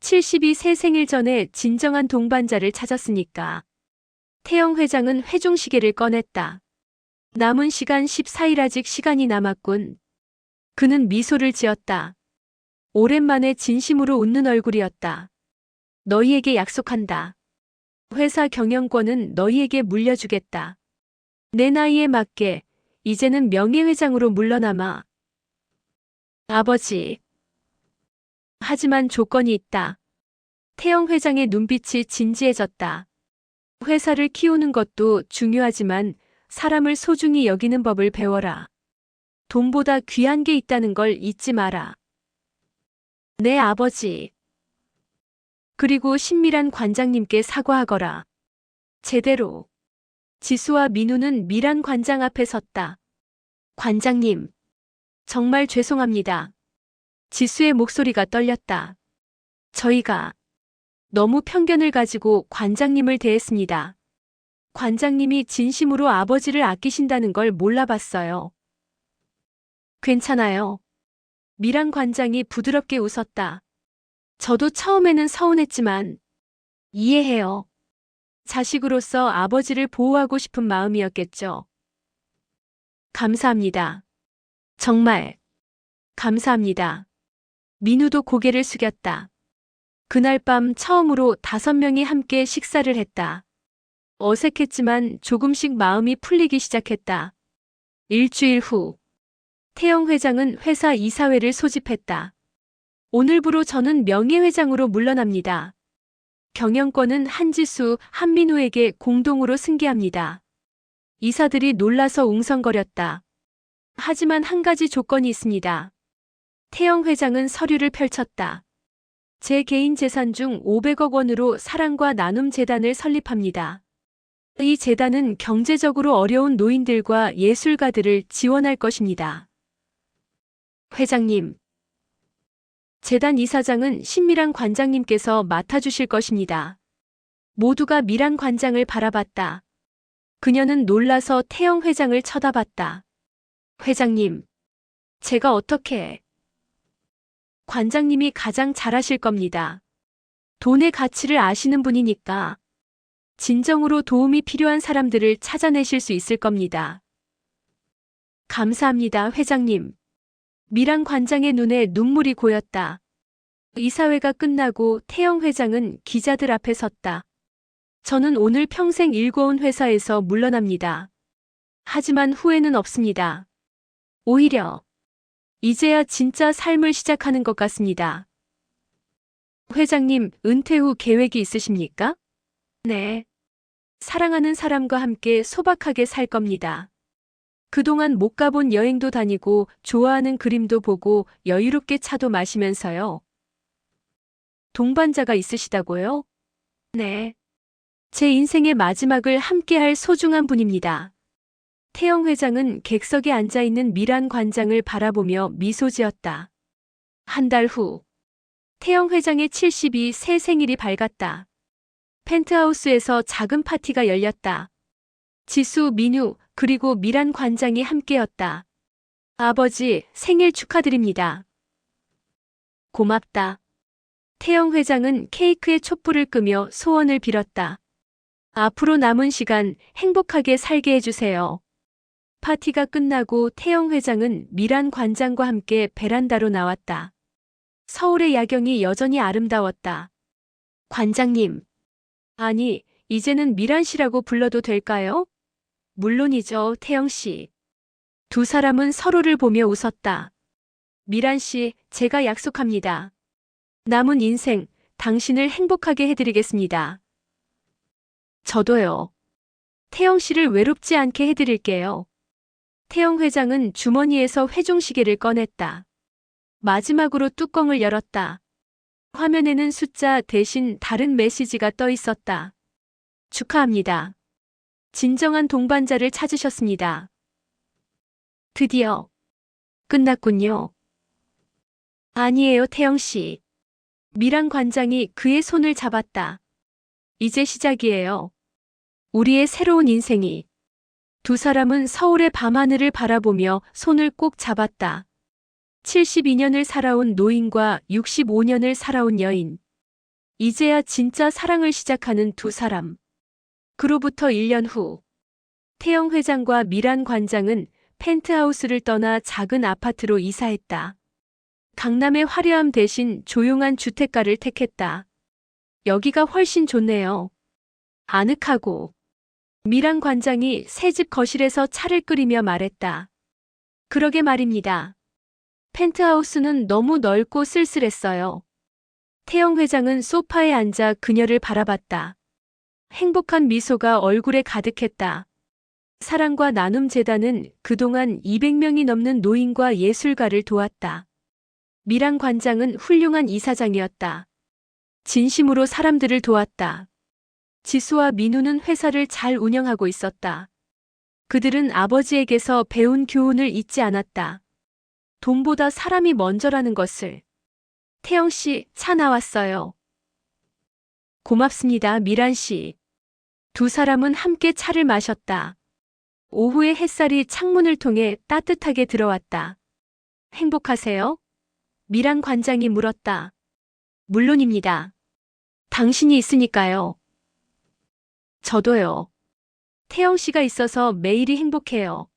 72세 생일 전에 진정한 동반자를 찾았으니까. 태영 회장은 회중시계를 꺼냈다. 남은 시간 14일 아직 시간이 남았군. 그는 미소를 지었다. 오랜만에 진심으로 웃는 얼굴이었다. 너희에게 약속한다. 회사 경영권은 너희에게 물려주겠다. 내 나이에 맞게 이제는 명예회장으로 물러남아. 아버지. 하지만 조건이 있다. 태영 회장의 눈빛이 진지해졌다. 회사를 키우는 것도 중요하지만 사람을 소중히 여기는 법을 배워라. 돈보다 귀한 게 있다는 걸 잊지 마라. 네, 아버지. 그리고 신미란 관장님께 사과하거라. 제대로. 지수와 민우는 미란 관장 앞에 섰다. 관장님. 정말 죄송합니다. 지수의 목소리가 떨렸다. 저희가 너무 편견을 가지고 관장님을 대했습니다. 관장님이 진심으로 아버지를 아끼신다는 걸 몰라봤어요. 괜찮아요. 미란 관장이 부드럽게 웃었다. 저도 처음에는 서운했지만 이해해요. 자식으로서 아버지를 보호하고 싶은 마음이었겠죠. 감사합니다. 정말 감사합니다. 민우도 고개를 숙였다. 그날 밤 처음으로 5명이 함께 식사를 했다. 어색했지만 조금씩 마음이 풀리기 시작했다. 일주일 후, 태영 회장은 회사 이사회를 소집했다. 오늘부로 저는 명예회장으로 물러납니다. 경영권은 한지수, 한민우에게 공동으로 승계합니다. 이사들이 놀라서 웅성거렸다. 하지만 한 가지 조건이 있습니다. 태영 회장은 서류를 펼쳤다. 제 개인 재산 중 500억 원으로 사랑과 나눔 재단을 설립합니다. 이 재단은 경제적으로 어려운 노인들과 예술가들을 지원할 것입니다. 회장님. 재단 이사장은 신미란 관장님께서 맡아주실 것입니다. 모두가 미란 관장을 바라봤다. 그녀는 놀라서 태영 회장을 쳐다봤다. 회장님. 제가 어떻게... 관장님이 가장 잘하실 겁니다. 돈의 가치를 아시는 분이니까. 진정으로 도움이 필요한 사람들을 찾아내실 수 있을 겁니다. 감사합니다, 회장님. 미란 관장의 눈에 눈물이 고였다. 이사회가 끝나고 태영 회장은 기자들 앞에 섰다. 저는 오늘 평생 일궈온 회사에서 물러납니다. 하지만 후회는 없습니다. 오히려 이제야 진짜 삶을 시작하는 것 같습니다. 회장님, 은퇴 후 계획이 있으십니까? 네. 사랑하는 사람과 함께 소박하게 살 겁니다. 그동안 못 가본 여행도 다니고 좋아하는 그림도 보고 여유롭게 차도 마시면서요. 동반자가 있으시다고요? 네. 제 인생의 마지막을 함께할 소중한 분입니다. 태영 회장은 객석에 앉아있는 미란 관장을 바라보며 미소 지었다. 한 달 후, 태영 회장의 72세 생일이 밝았다. 펜트하우스에서 작은 파티가 열렸다. 지수, 민우, 그리고 미란 관장이 함께였다. 아버지, 생일 축하드립니다. 고맙다. 태영 회장은 케이크에 촛불을 끄며 소원을 빌었다. 앞으로 남은 시간 행복하게 살게 해주세요. 파티가 끝나고 태영 회장은 미란 관장과 함께 베란다로 나왔다. 서울의 야경이 여전히 아름다웠다. 관장님. 아니, 이제는 미란 씨라고 불러도 될까요? 물론이죠, 태영 씨. 두 사람은 서로를 보며 웃었다. 미란 씨, 제가 약속합니다. 남은 인생, 당신을 행복하게 해드리겠습니다. 저도요. 태영 씨를 외롭지 않게 해드릴게요. 태영 회장은 주머니에서 회중시계를 꺼냈다. 마지막으로 뚜껑을 열었다. 화면에는 숫자 대신 다른 메시지가 떠 있었다. 축하합니다. 진정한 동반자를 찾으셨습니다. 드디어 끝났군요. 아니에요, 태영 씨. 미란 관장이 그의 손을 잡았다. 이제 시작이에요. 우리의 새로운 인생이. 두 사람은 서울의 밤하늘을 바라보며 손을 꼭 잡았다. 72년을 살아온 노인과 65년을 살아온 여인. 이제야 진짜 사랑을 시작하는 두 사람. 그로부터 1년 후, 태영 회장과 미란 관장은 펜트하우스를 떠나 작은 아파트로 이사했다. 강남의 화려함 대신 조용한 주택가를 택했다. 여기가 훨씬 좋네요. 아늑하고. 미란 관장이 새집 거실에서 차를 끓이며 말했다. 그러게 말입니다. 펜트하우스는 너무 넓고 쓸쓸했어요. 태영 회장은 소파에 앉아 그녀를 바라봤다. 행복한 미소가 얼굴에 가득했다. 사랑과 나눔 재단은 그동안 200명이 넘는 노인과 예술가를 도왔다. 미란 관장은 훌륭한 이사장이었다. 진심으로 사람들을 도왔다. 지수와 민우는 회사를 잘 운영하고 있었다. 그들은 아버지에게서 배운 교훈을 잊지 않았다. 돈보다 사람이 먼저라는 것을. 태영 씨, 차 나왔어요. 고맙습니다, 미란 씨. 두 사람은 함께 차를 마셨다. 오후의 햇살이 창문을 통해 따뜻하게 들어왔다. 행복하세요? 미란 관장이 물었다. 물론입니다. 당신이 있으니까요. 저도요. 태영 씨가 있어서 매일이 행복해요.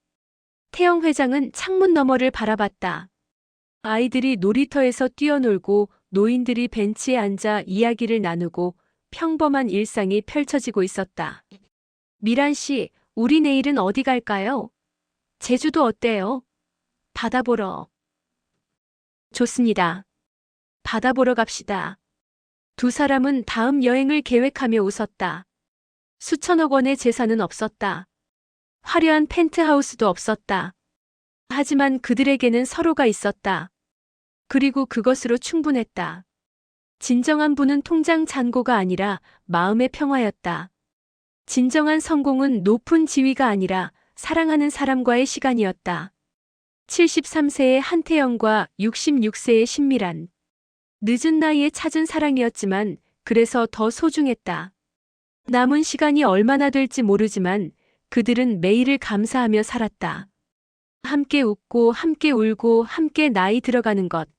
태영 회장은 창문 너머를 바라봤다. 아이들이 놀이터에서 뛰어놀고 노인들이 벤치에 앉아 이야기를 나누고 평범한 일상이 펼쳐지고 있었다. 미란 씨, 우리 내일은 어디 갈까요? 제주도 어때요? 바다 보러. 좋습니다. 바다 보러 갑시다. 두 사람은 다음 여행을 계획하며 웃었다. 수천억 원의 재산은 없었다. 화려한 펜트하우스도 없었다. 하지만 그들에게는 서로가 있었다. 그리고 그것으로 충분했다. 진정한 부는 통장 잔고가 아니라 마음의 평화였다. 진정한 성공은 높은 지위가 아니라 사랑하는 사람과의 시간이었다. 73세의 한태영과 66세의 신미란. 늦은 나이에 찾은 사랑이었지만 그래서 더 소중했다. 남은 시간이 얼마나 될지 모르지만 그들은 매일을 감사하며 살았다. 함께 웃고 함께 울고 함께 나이 들어가는 것.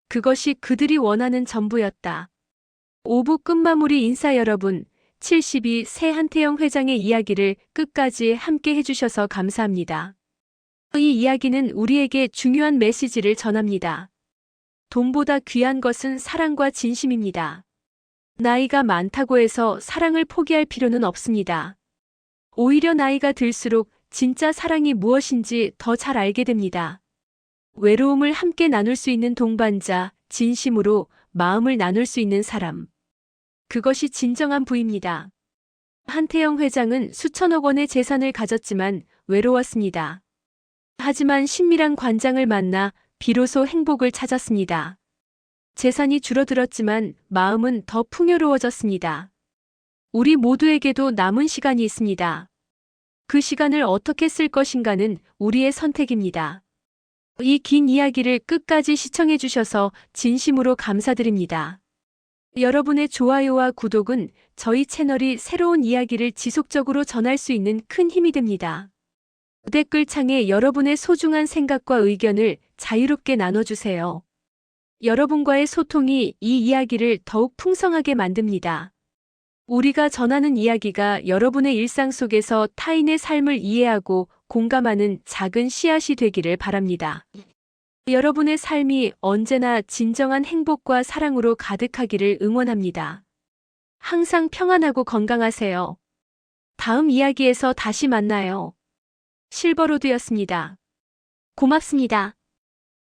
그것이 그들이 원하는 전부였다. 5부 끝마무리 인사 여러분, 72세 한태영 회장의 이야기를 끝까지 함께 해주셔서 감사합니다. 이 이야기는 우리에게 중요한 메시지를 전합니다. 돈보다 귀한 것은 사랑과 진심입니다. 나이가 많다고 해서 사랑을 포기할 필요는 없습니다. 오히려 나이가 들수록 진짜 사랑이 무엇인지 더 잘 알게 됩니다. 외로움을 함께 나눌 수 있는 동반자, 진심으로 마음을 나눌 수 있는 사람. 그것이 진정한 부입니다. 한태영 회장은 수천억 원의 재산을 가졌지만 외로웠습니다. 하지만 신미란 관장을 만나 비로소 행복을 찾았습니다. 재산이 줄어들었지만 마음은 더 풍요로워졌습니다. 우리 모두에게도 남은 시간이 있습니다. 그 시간을 어떻게 쓸 것인가는 우리의 선택입니다. 이 긴 이야기를 끝까지 시청해 주셔서 진심으로 감사드립니다. 여러분의 좋아요와 구독은 저희 채널이 새로운 이야기를 지속적으로 전할 수 있는 큰 힘이 됩니다. 댓글창에 여러분의 소중한 생각과 의견을 자유롭게 나눠주세요. 여러분과의 소통이 이 이야기를 더욱 풍성하게 만듭니다. 우리가 전하는 이야기가 여러분의 일상 속에서 타인의 삶을 이해하고 공감하는 작은 씨앗이 되기를 바랍니다. 여러분의 삶이 언제나 진정한 행복과 사랑으로 가득하기를 응원합니다. 항상 평안하고 건강하세요. 다음 이야기에서 다시 만나요. 실버로드였습니다. 고맙습니다.